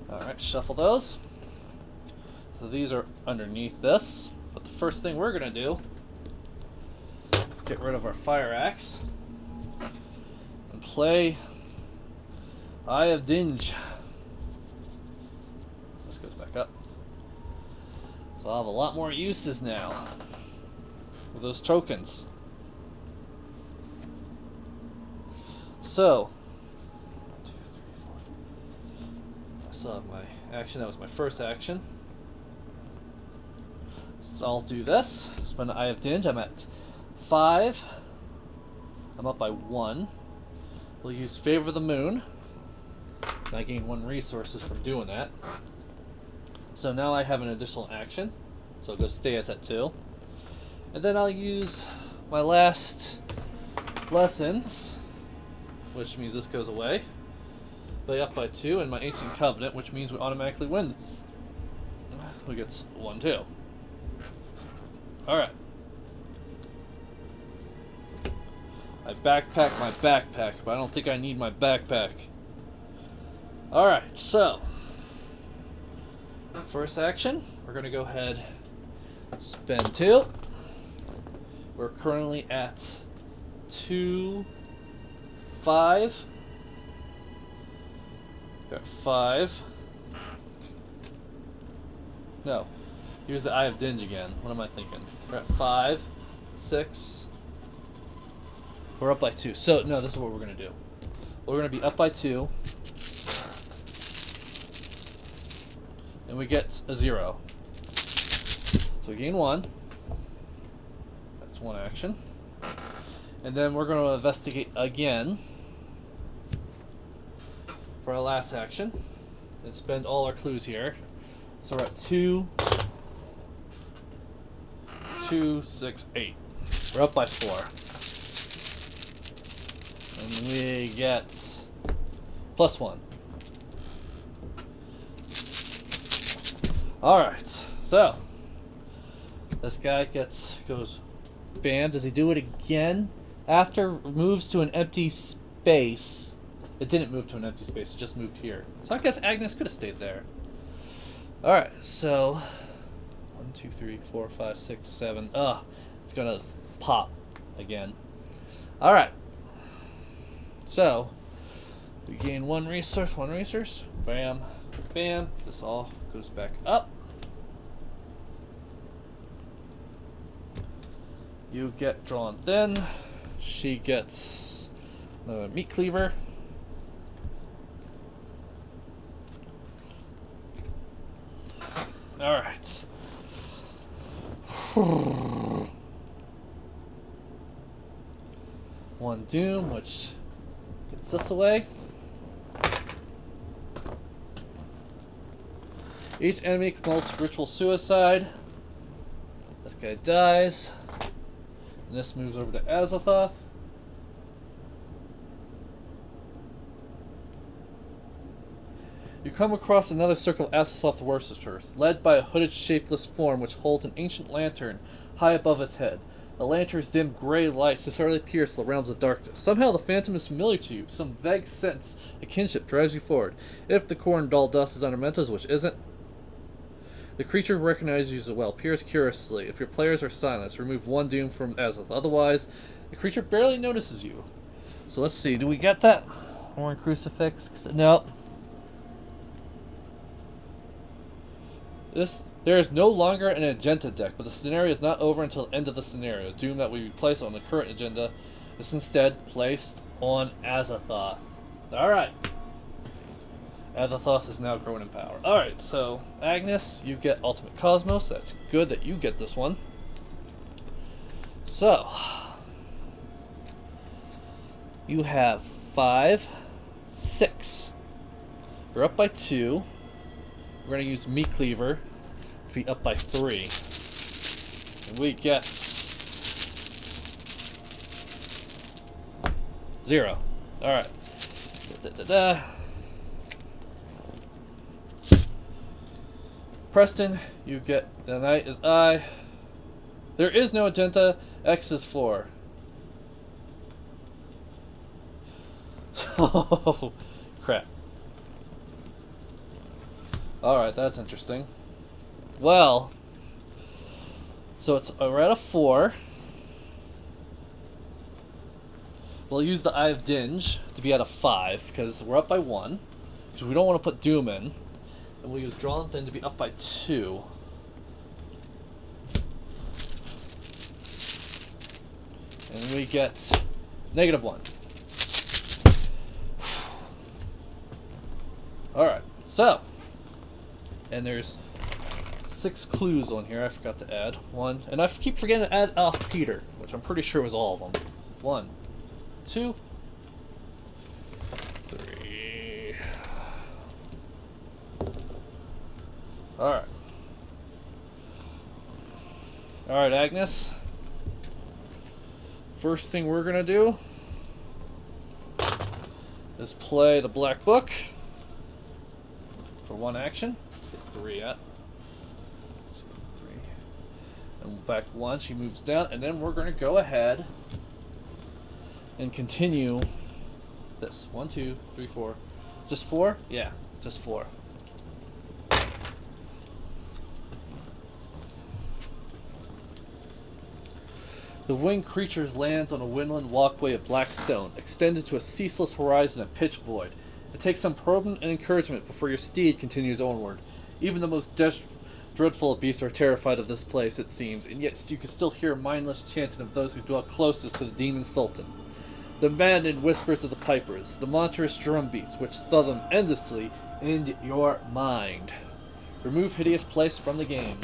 Alright, shuffle those. So these are underneath this. But the first thing we're going to do is get rid of our Fire Axe and play Eye of Dinge. This goes back up. So I'll have a lot more uses now with those tokens. So, 1, 2, 3, 4. I still have my action. That was my first action. So I'll do this. Spend the Eye of Dinge. I'm at 5. I'm up by 1. We'll use Favor of the Moon. I gain 1 resources from doing that. So now I have an additional action. So it goes stays at 2. And then I'll use my last lessons, which means this goes away. Play up by 2, and my Ancient Covenant, which means we automatically win this. We get 1, 2. Alright. I backpack my backpack, but I don't think I need my backpack. Alright, so first action, we're going to go ahead, spend 2. We're currently at 2, 5. Got 5. No. Here's the Eye of Dinge again. What am I thinking? We're at 5, 6. We're up by 2. So, no, this is what we're going to do. We're going to be up by 2. And we get a 0. So we gain 1. That's 1 action. And then we're going to investigate again for our last action and spend all our clues here. So we're at 2, 2, 6, 8. We're up by 4. And we get +1. Alright, so this guy goes bam. Does he do it again? After moves to an empty space. It didn't move to an empty space, it just moved here. So I guess Agnes could have stayed there. Alright, so 1, 2, 3, 4, 5, 6, 7. It's gonna pop again. Alright. So we gain 1 resource, 1 resource. Bam, bam. This all goes back up. You get drawn thin. She gets the meat cleaver. Alright. One doom, which gets this away. Each enemy commits ritual suicide. This guy dies. And this moves over to Azathoth. You come across another circle of Azathoth worshippers, led by a hooded, shapeless form which holds an ancient lantern high above its head. The lantern's dim gray light necessarily pierce the realms of darkness. Somehow the phantom is familiar to you. Some vague sense of kinship drives you forward. If the core and dull dust is under mentos, which isn't, the creature recognizes you as well. Peers curiously. If your players are silenced, remove 1 doom from Azoth. Otherwise, the creature barely notices you. So let's see. Do we get that? Horn Crucifix? No. There is no longer an agenda deck, but the scenario is not over until the end of the scenario. Doom that we place on the current agenda is instead placed on Azathoth. Alright. Azathoth is now growing in power. Alright, so Agnes, you get Ultimate Cosmos. That's good that you get this one. So, you have 5, 6. You're up by 2. We're going to use Meat Cleaver to be up by 3. And we get 0. Alright. Preston, you get the Knight is I. There is no agenda. X is 4. Oh, crap. Alright, that's interesting. Well, so we're at a 4. We'll use the Eye of Dinge to be at a 5, because we're up by 1. Because we don't want to put Doom in. And we'll use Drawn Thin to be up by 2. And we get -1. Alright, so. And there's 6 clues on here I forgot to add. 1. And I keep forgetting to add off Peter, which I'm pretty sure was all of them. 1, 2, 3, Alright. Alright, Agnes. First thing we're gonna do is play the Black Book for one action. Get 3 at. Let's get 3. And back 1, she moves down, and then we're gonna go ahead and continue this. 1, 2, 3, 4. Just 4? Yeah, just 4. The winged creatures lands on a windland walkway of black stone, extended to a ceaseless horizon of pitch void. It takes some probing and encouragement before your steed continues onward. Even the most dreadful of beasts are terrified of this place, it seems, and yet you can still hear mindless chanting of those who dwell closest to the demon sultan. The maddened whispers of the pipers, the monstrous drum beats which thrum endlessly in your mind. Remove hideous place from the game.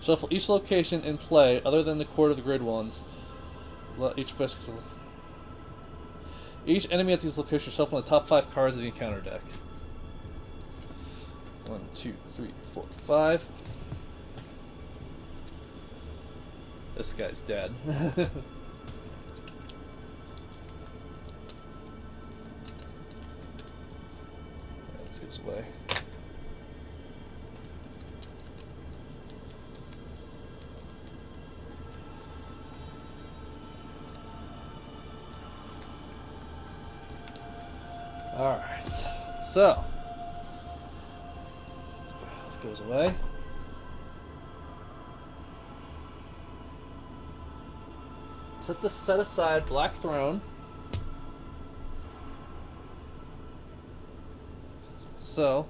Shuffle each location in play other than the court of the grid ones. Each enemy at these locations shuffle the top 5 cards of the encounter deck. 1, 2, 3, 4, 5. This guy's dead. Let's get his way. Alright, so this goes away. Set this set aside, Black Throne. So,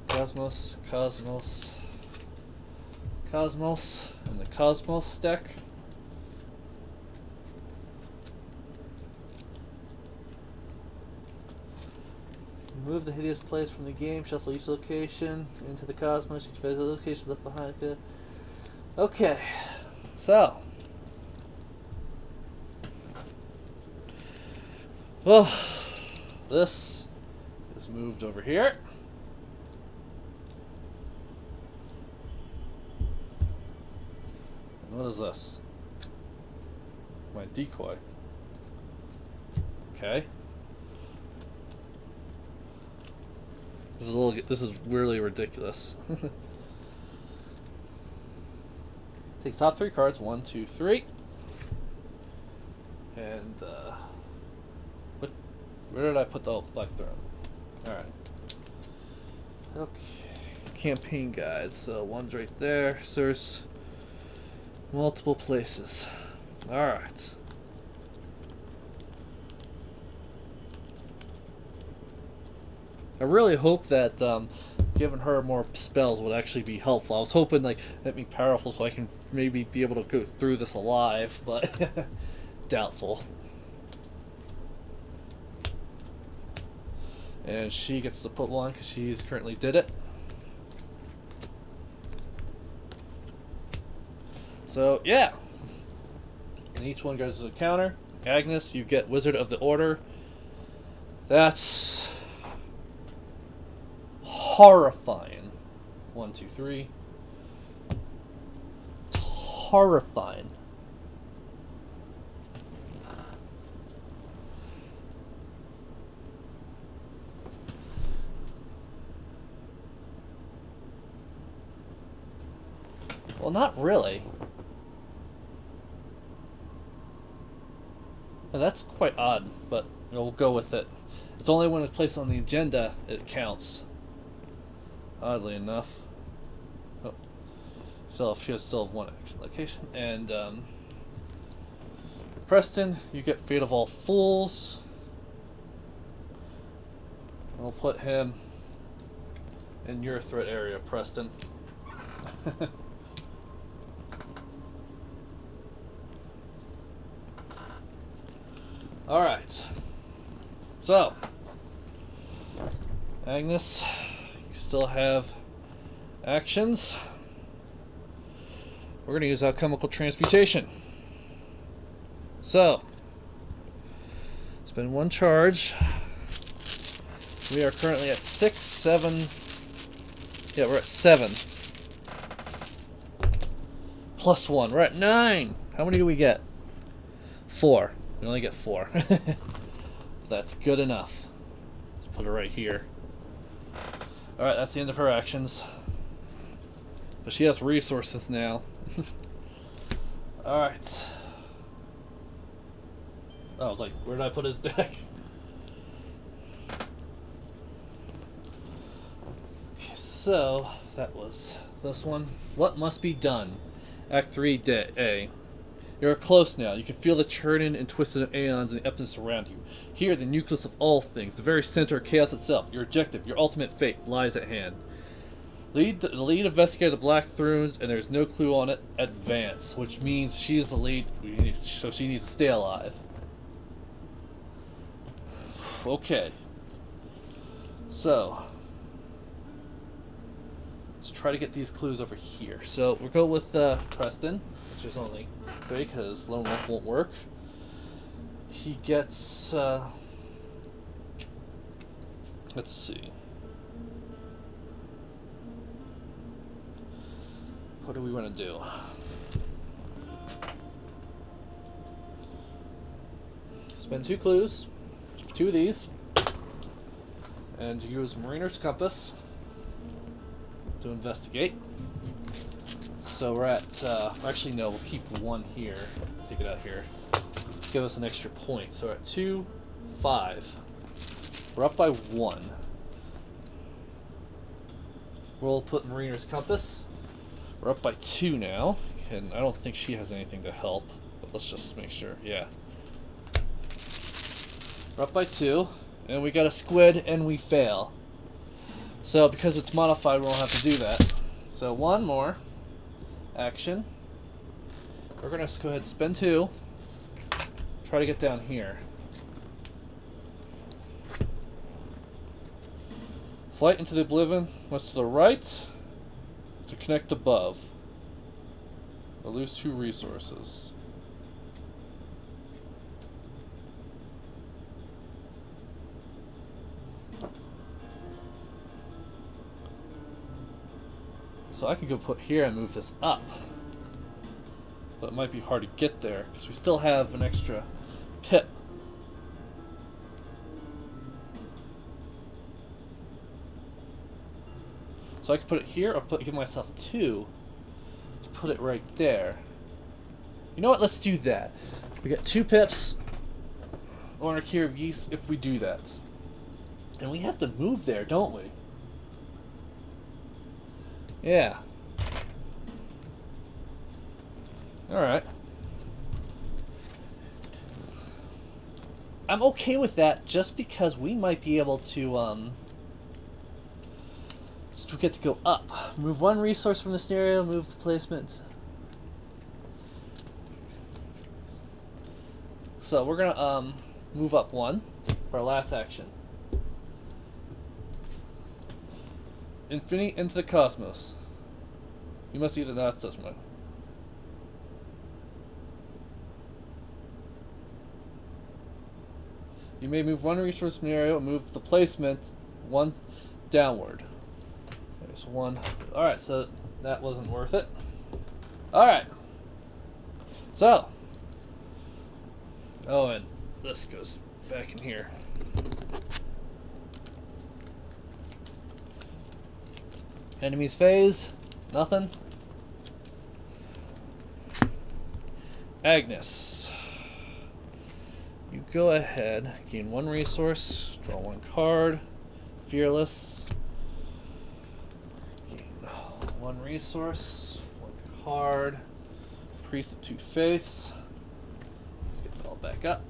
Cosmos, and the Cosmos deck. Remove the hideous place from the game. Shuffle each location into the Cosmos. Each of the locations left behind. Okay, so. Well, this is moved over here. And what is this? My decoy. Okay. This is really ridiculous. Take top 3 cards. 1, 2, 3. And where did I put the Black Throne? All right. Okay. Campaign guide. So one's right there. So there's multiple places. All right. I really hope that giving her more spells would actually be helpful. I was hoping like that'd be powerful so I can maybe be able to go through this alive, but doubtful. And she gets to put one because she's currently did it. So yeah, and each one goes to a counter. Agnes, you get Wizard of the Order. That's horrifying. 1, 2, 3. It's horrifying. Well, not really. Now, that's quite odd, but we'll go with it. It's only when it's placed on the agenda it counts. Oddly enough. Oh. So she has still have one action location. And Preston, you get Fate of All Fools. And we'll put him in your threat area, Preston. Alright. So, Agnes, you still have actions. we're going to use alchemical transmutation. So, spend 1 charge. We are currently at 6, 7. Yeah, we're at 7. Plus 1. We're at 9. How many do we get? 4. We only get 4. That's good enough. Let's put it right here. Alright, that's the end of her actions. But she has resources now. Alright. I was like, where did I put his deck? Okay, so, that was this one. What must be done? Act 3, A. You're close now. You can feel the churning and twisting of aeons and the emptiness around you. Here, the nucleus of all things, the very center of chaos itself, your objective, your ultimate fate, lies at hand. The lead investigator of the Black Thrones, and there's no clue on it. Advance, which means she's the lead, so she needs to stay alive. Okay. So, let's try to get these clues over here. So, we'll go with Preston, which is only 3 because Lone Wolf won't work. He gets, let's see. What do we want to do? Spend 2 clues, 2 of these, and use Mariner's Compass to investigate. So we're at, actually no, we'll keep 1 here, take it out here, give us an extra point. So we're at 2, 5. We're up by 1. We'll put Mariner's Compass. We're up by 2 now, and I don't think she has anything to help, but let's just make sure. Yeah. We're up by 2, and we got a squid, and we fail. So because it's modified, we won't have to do that. So 1 more action. We're gonna go ahead and spend 2. Try to get down here. Flight into the oblivion. What's to the right? To connect above. I'll lose 2 resources. So I could go put here and move this up. But it might be hard to get there because we still have an extra pip. So I could put it here or give myself 2 to put it right there. You know what? Let's do that. We got 2 pips on our Cure of Yeast if we do that. And we have to move there, don't we? Yeah. Alright. I'm okay with that just because we might be able to, we get to go up. Move 1 resource from the scenario, move the placement. So we're gonna move up 1 for our last action. Infinity into the cosmos. You must either not this one. You may move 1 resource from the area and move the placement 1 downward. There's 1. Alright, so that wasn't worth it. Alright. So. Oh, and this goes back in here. Enemies phase. Nothing. Agnes. You go ahead. Gain 1 resource. Draw 1 card. Fearless. 1 resource, 1 card, Priest of 2 Faiths. Let's get it all back up.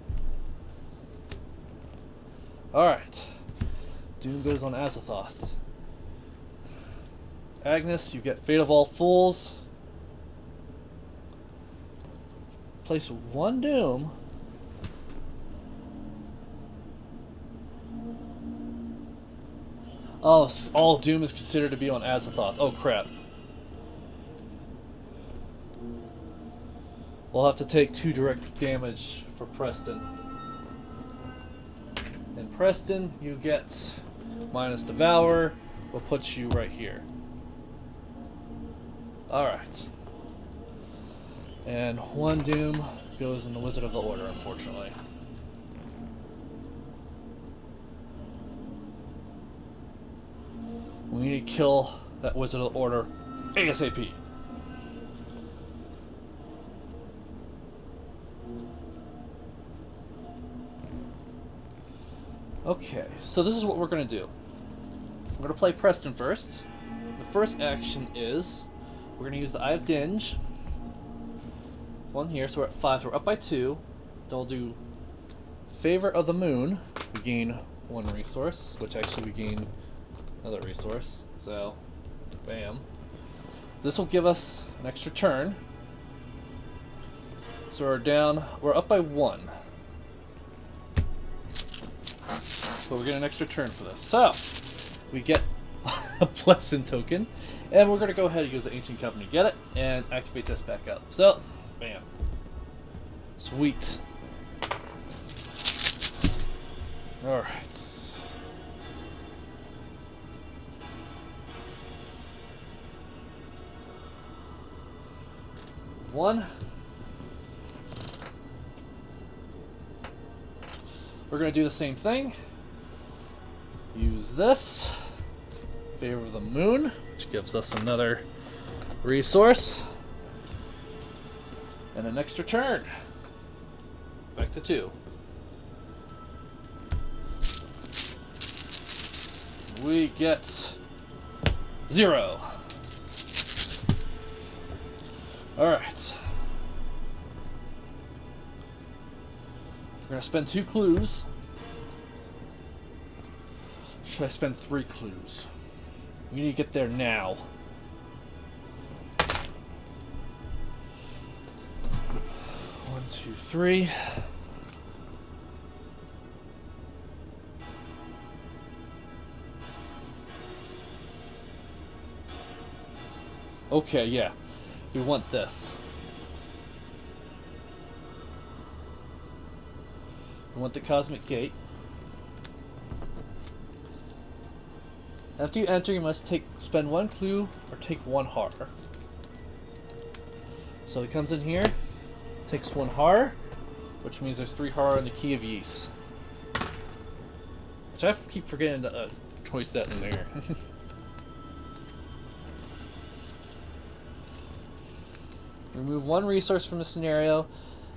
Alright. Doom goes on Azathoth. Agnes, you get Fate of All Fools. Place 1 Doom. Oh, all Doom is considered to be on Azathoth. Oh crap. we'll have to take 2 direct damage for Preston. And Preston, you get minus Devour. We'll put you right here. Alright. And 1 Doom goes in the Wizard of the Order, unfortunately. We need to kill that Wizard of the Order ASAP. Okay, so this is what we're going to do. I'm going to play Preston first. The first action is we're going to use the Eye of Dinge. 1 here, so we're at 5, so we're up by 2. Then we'll do Favor of the Moon. We gain 1 resource, which actually we gain another resource. So, bam. This will give us an extra turn. So we're up by 1. So we're getting an extra turn for this. So, we get a Blessing token, and we're going to go ahead and use the Ancient Covenant to get it, and activate this back up. So, bam. Sweet. Alright. One. We're going to do the same thing. Use this. Favor of the Moon, which gives us another resource. And an extra turn. Back to 2. We get 0. Alright. We're going to spend 2 clues. Should I spend 3 clues? We need to get there now. 1, 2, 3. Okay, yeah. We want this. We want the Cosmic Gate. After you enter, you must spend 1 clue or take 1 horror. So he comes in here, takes 1 horror, which means there's 3 horror in the Key of Ys. Which I keep forgetting to choice that in there. Remove 1 resource from the scenario,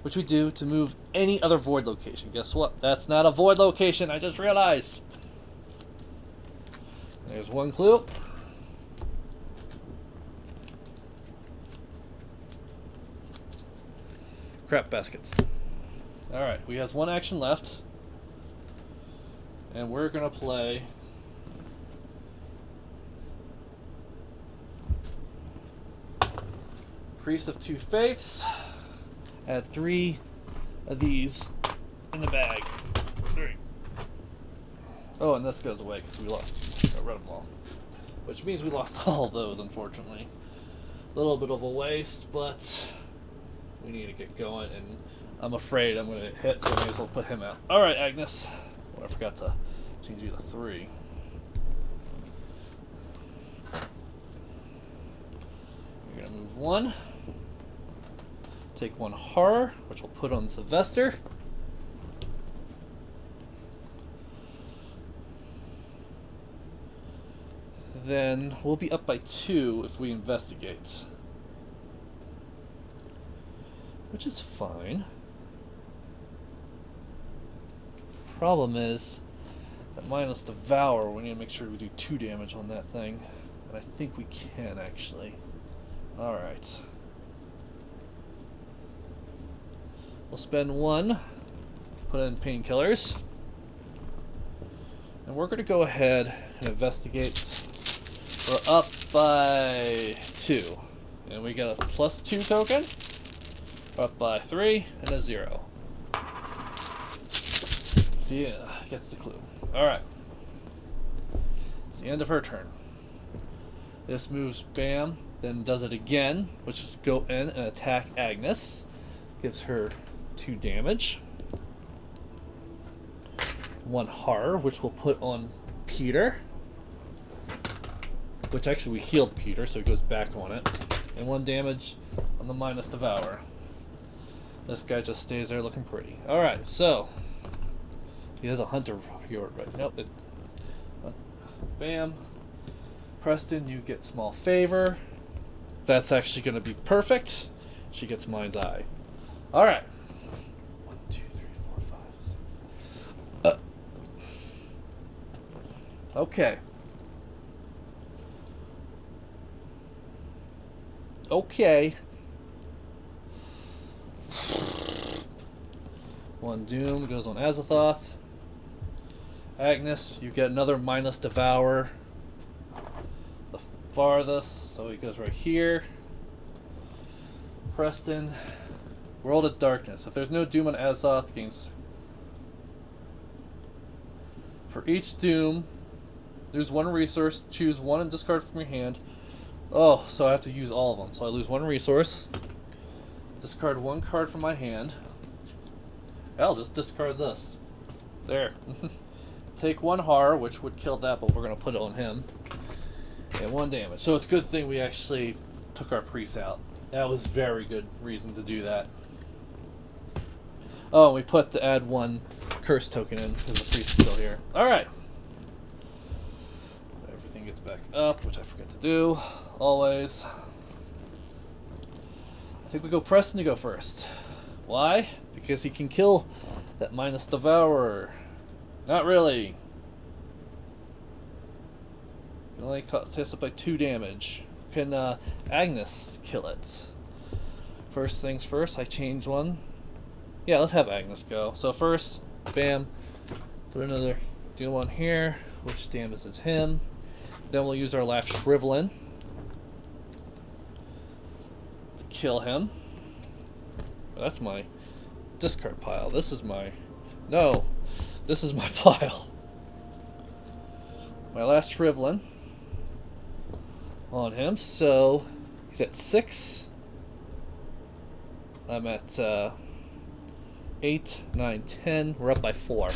which we do to move any other void location. Guess what? That's not a void location, I just realized. There's 1 clue. Crap baskets. Alright, we have 1 action left. And we're going to play Priest of 2 Faiths. Add 3 of these in the bag. 3. Oh, and this goes away because we got rid of them all. Which means we lost all of those, unfortunately. A little bit of a waste, but we need to get going, and I'm afraid I'm going to hit, so I may as well put him out. Alright, Agnes. Oh, I forgot to change you to 3. You're going to move 1. Take 1 horror, which we'll put on Sylvester. Then we'll be up by 2 if we investigate. Which is fine. Problem is that minus Devour, we need to make sure we do 2 damage on that thing. And I think we can actually. Alright. We'll spend 1, put in painkillers. And we're going to go ahead and investigate. We're up by 2. And we got a +2 token. We're up by 3 and a 0. Yeah, gets the clue. Alright. It's the end of her turn. This moves bam, then does it again, which is go in and attack Agnes. gives her 2 damage. 1 horror, which we'll put on Peter. Which actually we healed Peter, so it goes back on it. And 1 damage on the minus devour. This guy just stays there looking pretty. Alright, so he has a hunter here, right? Nope. Bam. Preston, you get small favor. That's actually going to be perfect. She gets mind's eye. Alright. 1, 2, 3, 4, 5, 6. Okay. Okay. 1 doom goes on Azathoth. Agnes, you get another minus devour. The farthest, so he goes right here. Preston, World of Darkness. If there's no doom on Azathoth, gains. For each doom, lose 1 resource. Choose 1 and discard from your hand. Oh, so I have to use all of them. So I lose 1 resource. Discard 1 card from my hand. I'll just discard this. There. Take 1 horror, which would kill that, but we're going to put it on him. And 1 damage. So it's a good thing we actually took our priest out. That was very good reason to do that. Oh, and we put to add 1 curse token in because the priest is still here. Alright. Everything gets back up, which I forget to do. Always. I think we go Preston to go first. Why? Because he can kill that minus devourer. Not really. Can only test it by 2 damage. Can Agnes kill it? First things first, I change 1. Yeah, let's have Agnes go. So first, bam, put another doom on here, which damages him. Then we'll use our last Shrivelin to kill him. That's my discard pile. This is my... No. This is my pile. My last Shrivelin on him. So he's at 6. I'm at 8, 9, 10. We're up by 4.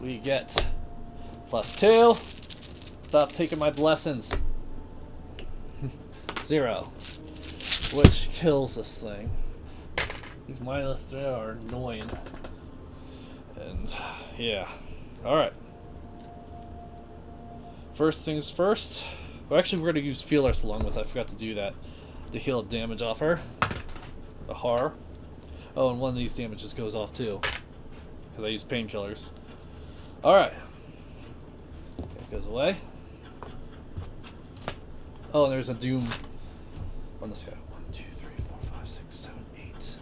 We get +2. Stop taking my blessings. 0. Which kills this thing. These -3 are annoying. And, yeah. Alright. First things first. Well, actually, we're going to use Feelers along with it. I forgot to do that. To heal damage off her. The horror. Oh, and 1 of these damages goes off too. Because I use painkillers. Alright. That goes away. Oh, and there's a doom on this guy. 1, 2, 3, 4, 5, 6, 7, 8.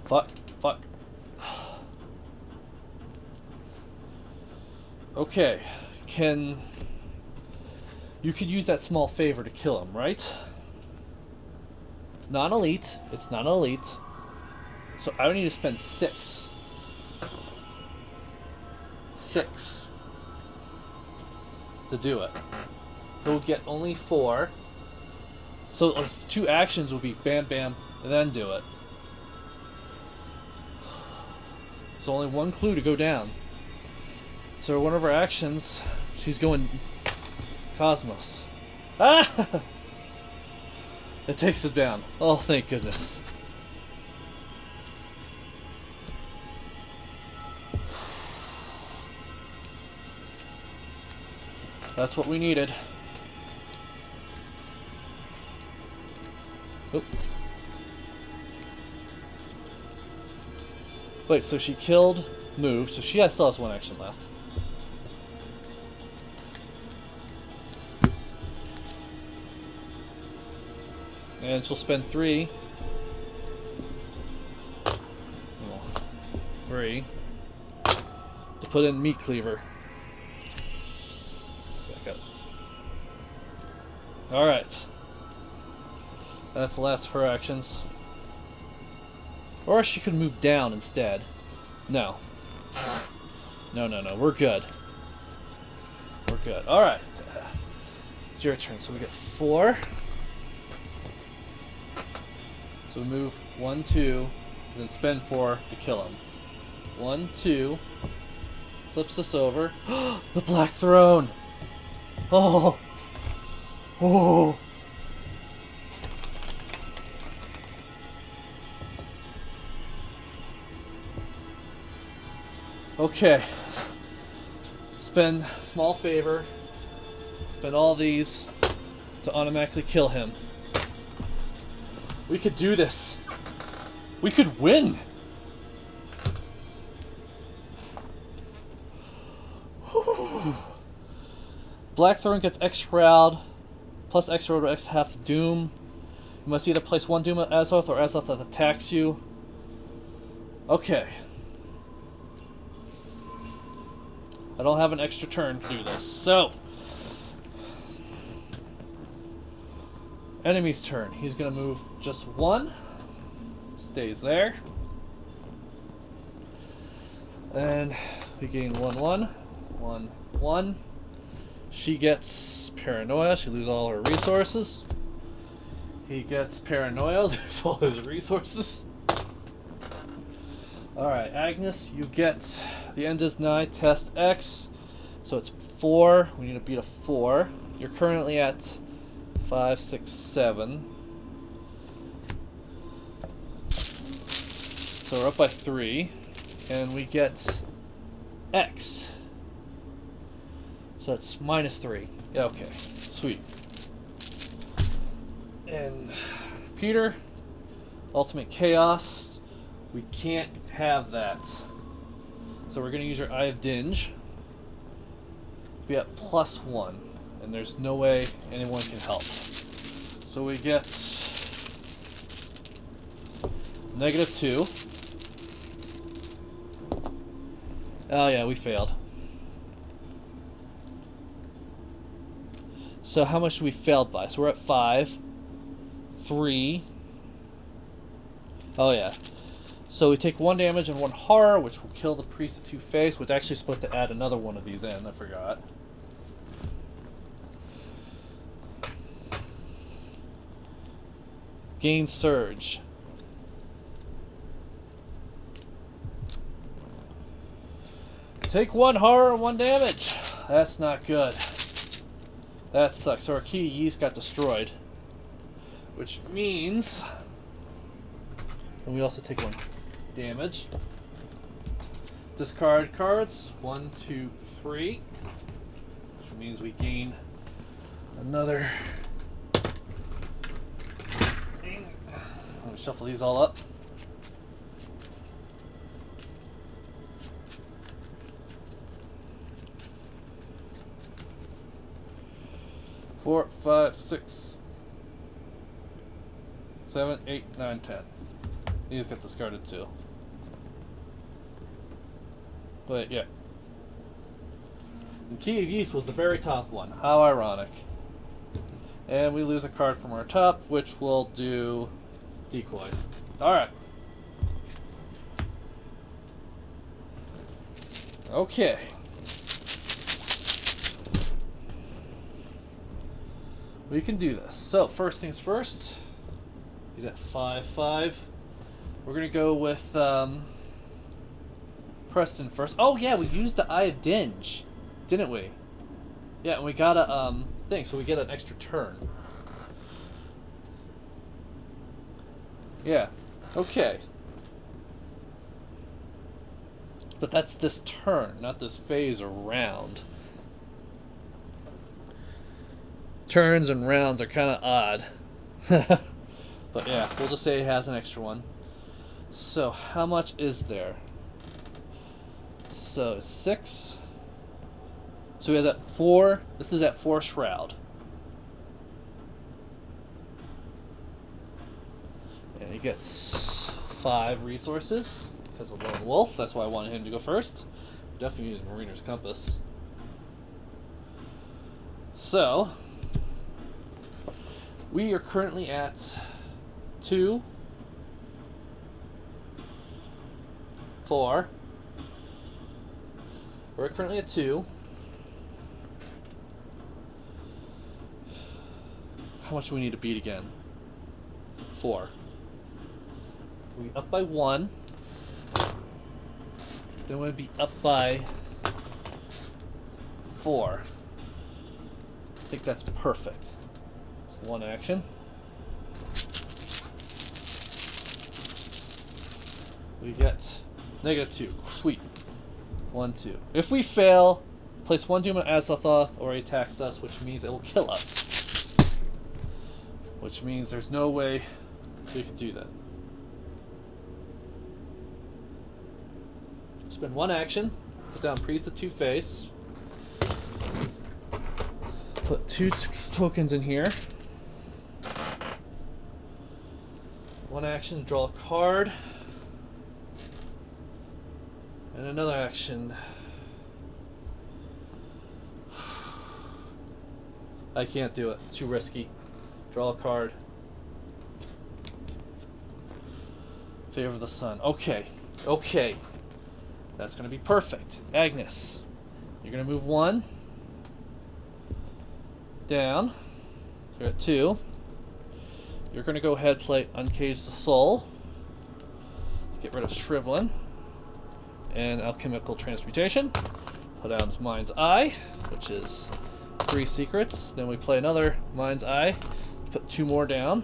Fuck. Fuck. Okay. You could use that small favor to kill him, right? Non-elite. It's not elite. So I would need to spend 6. 6. To do it. He'll get only 4. So 2 actions will be bam, bam, and then do it. So only 1 clue to go down. So one of our actions, she's going Cosmos. Ah! It takes it down. Oh, thank goodness. That's what we needed. Oop. Wait, so she killed, moved, so she still has 1 action left. And she'll spend 3. 3. To put in Meat Cleaver. Let's get back up. Alright. That's the last of her actions. Or she could move down instead. No. No, no, no. We're good. We're good. Alright. It's your turn. So we get 4. So we move 1, 2, then spend 4 to kill him. 1, 2. Flips this over. The Black Throne! Oh! Oh! Okay. Spend small favor. Spend all these to automatically kill him. We could do this. We could win. Blackthorn gets X Shroud plus X Shroud or X half Doom. You must either place 1 Doom at Azoth or Azoth that attacks you. Okay. I don't have an extra turn to do this, so enemy's turn. He's gonna move just 1. Stays there. And we gain 1, 1. 1, 1. She gets Paranoia. She loses all her resources. He gets Paranoia. Loses all his resources. Alright, Agnes, you get the end is nigh. Test X. So it's 4. We need to beat a 4. You're currently at 5, 6, 7. So we're up by 3. And we get X. So it's -3. Yeah, okay. Sweet. And Peter, Ultimate Chaos. We can't have that. So we're going to use your Eye of Dinge. Be at +1. And there's no way anyone can help. So we get -2. Oh yeah, we failed. So how much we failed by? So we're at 5, 3. Oh yeah. So we take 1 damage and 1 horror, which will kill the Priest of Two-Face, which actually supposed to add another one of these in. I forgot. Gain Surge. Take 1 horror and 1 damage. That's not good. That sucks. So our Key Yeast got destroyed. Which means... And we also take 1 damage. Discard cards. 1, 2, 3. Which means we gain another... Let me shuffle these all up. Four, 5, 6, 7, 8, 9, 10. These get discarded too. But yeah. And Key of Yeast was the very top one. How ironic. And we lose a card from our top, which will do Decoy. Alright. Okay. We can do this. So, first things first. He's at 5, 5. We're going to go with Preston first. Oh, yeah, we used the Eye of Dinge, didn't we? Yeah, and we got a thing, so we get an extra turn. Yeah, okay. But that's this turn, not this phase or round. Turns and rounds are kind of odd. But yeah, we'll just say he has an extra one. So, how much is there? So, 6. So he has at 4. This is at 4 Shroud. And he gets 5 resources because of Lone Wolf. That's why I wanted him to go first. Definitely use Mariner's Compass. So, we are currently at 2, 4. We're currently at 2. How much do we need to beat again? 4. We up by 1. Then we'd be up by 4. I think that's perfect. So 1 action. We get -2. Sweet. 1, 2. If we fail, place 1 Doom on Azathoth or he attacks us, which means it will kill us. Which means there's no way we can do that. Spend 1 action. Put down Priest of Two-Face. Put 2 tokens in here. 1 action, draw a card. And another action. I can't do it. Too risky. Draw a card. Favor of the Sun. Okay. Okay. That's going to be perfect. Agnes, you're going to move 1 down. You're at 2. You're going to go ahead and play Uncage the Soul. Get rid of Shrivelin. And Alchemical Transmutation. Put down Mind's Eye, which is 3 secrets. Then we play another Mind's Eye. Put 2 more down.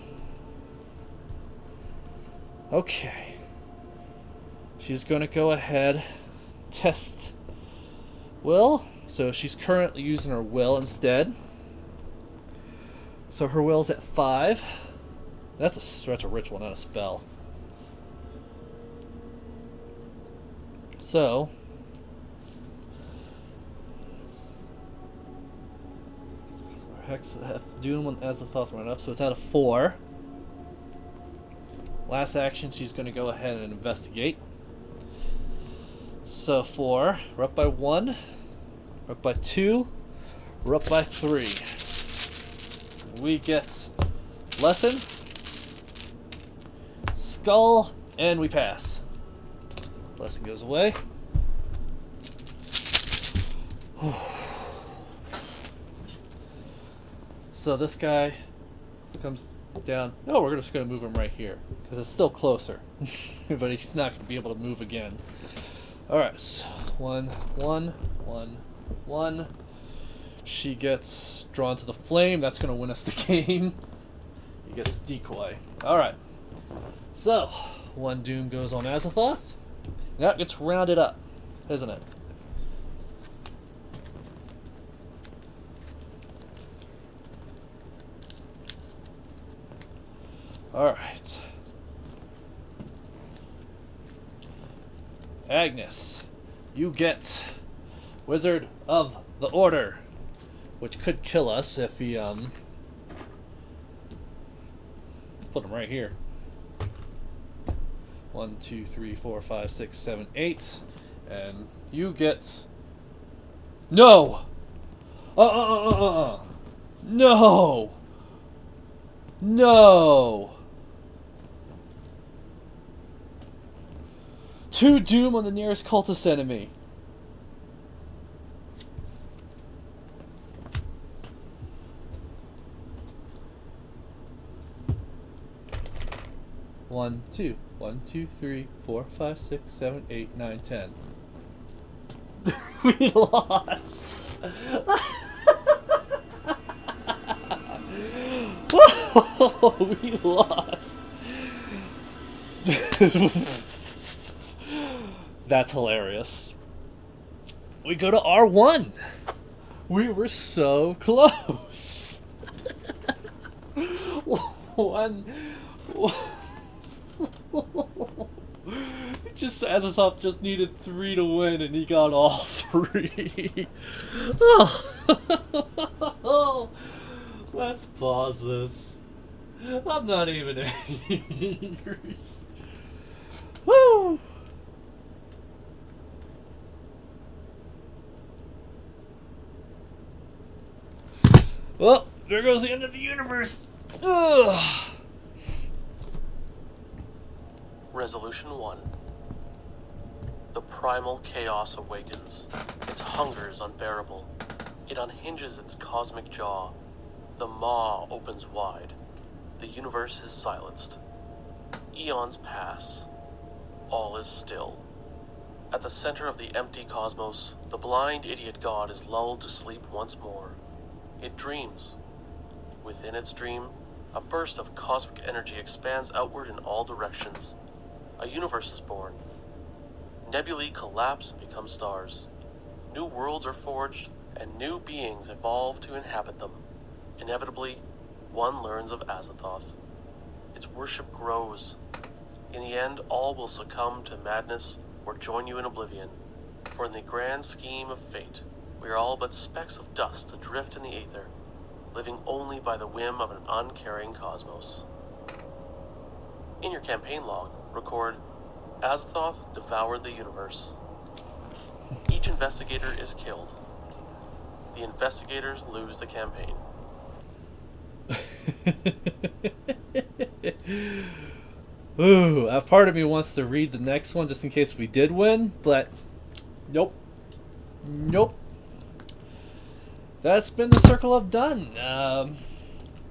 Okay. She's going to go ahead, test Will. So she's currently using her Will instead. So her Will's at 5. That's a ritual, not a spell. So, Hex Doom on Azathoth went up, so it's out of 4. Last action, she's going to go ahead and investigate. So 4, we're up by 1, we're up by 2, we're up by 3. We get Lesson, Skull, and we pass. Blessing goes away. So this guy comes down. No, we're just going to move him right here because it's still closer. But he's not going to be able to move again. Alright, so 1, 1, 1, 1. She gets drawn to the flame. That's going to win us the game. He gets decoy. Alright. So, 1 Doom goes on Azathoth. That gets rounded up, isn't it? Alright. Agnes, you get Wizard of the Order, which could kill us if he, put him right here. 1, 2, 3, 4, 5, 6, 7, 8. And you get... No! No! No! 2 Doom on the nearest cultist enemy. One, two. 1, 2, 3, 4, 5, 6, 7, 8, 9, 10. We lost. We lost. That's hilarious. We go to R1. We were so close. One. Just Azathoth just needed 3 to win, and he got all 3. Oh, let's pause this. I'm not even angry. Woo! Well, there goes the end of the universe. Ugh. Resolution 1. The primal chaos awakens. Its hunger is unbearable. It unhinges its cosmic jaw. The maw opens wide. The universe is silenced. Eons pass. All is still. At the center of the empty cosmos, the blind idiot god is lulled to sleep once more. It dreams. Within its dream, a burst of cosmic energy expands outward in all directions. A universe is born. Nebulae collapse and become stars. New worlds are forged, and new beings evolve to inhabit them. Inevitably, one learns of Azathoth. Its worship grows. In the end, all will succumb to madness or join you in oblivion. For in the grand scheme of fate, we are all but specks of dust adrift in the aether, living only by the whim of an uncaring cosmos. In your campaign log, record, Azathoth devoured the universe. Each investigator is killed. The investigators lose the campaign. Ooh, a part of me wants to read the next one just in case we did win, but nope. Nope. That's been the Circle of Done.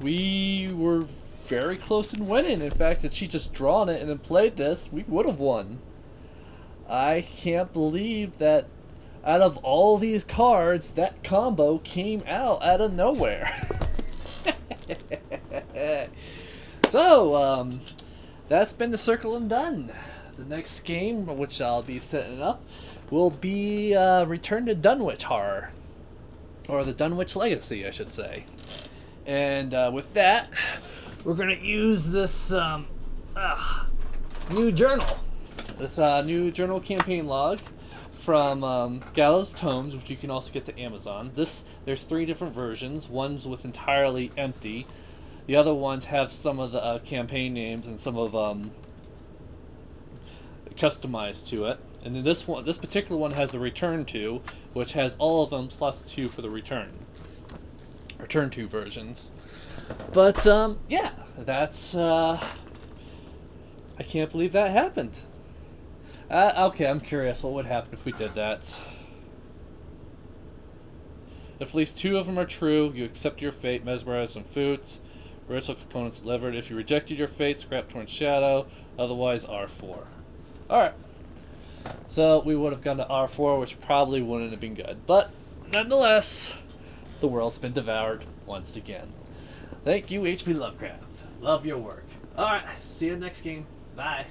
We were very close in winning. In fact, had she just drawn it and then played this, we would have won. I can't believe that out of all these cards, that combo came out of nowhere. So, that's been the Circle and Done. The next game, which I'll be setting up, will be Return to Dunwich Horror. Or the Dunwich Legacy, I should say. And with that, we're going to use this new journal. This new journal campaign log from Gallows Tomes, which you can also get to Amazon. There's 3 different versions. One's with entirely empty. The other ones have some of the campaign names and some of customized to it. And then this particular one has the Return To, which has all of them plus 2 for the Return To versions. But yeah, that's I can't believe that happened. Okay, I'm curious what would happen if we did that. If at least 2 of them are true, you accept your fate, mesmerize and foods. Ritual components delivered. If you rejected your fate, scrap torn shadow. Otherwise, R4. Alright. So we would have gone to R4, which probably wouldn't have been good. But nonetheless, the world's been devoured once again. Thank you, H.P. Lovecraft. Love your work. Alright, see you next game. Bye.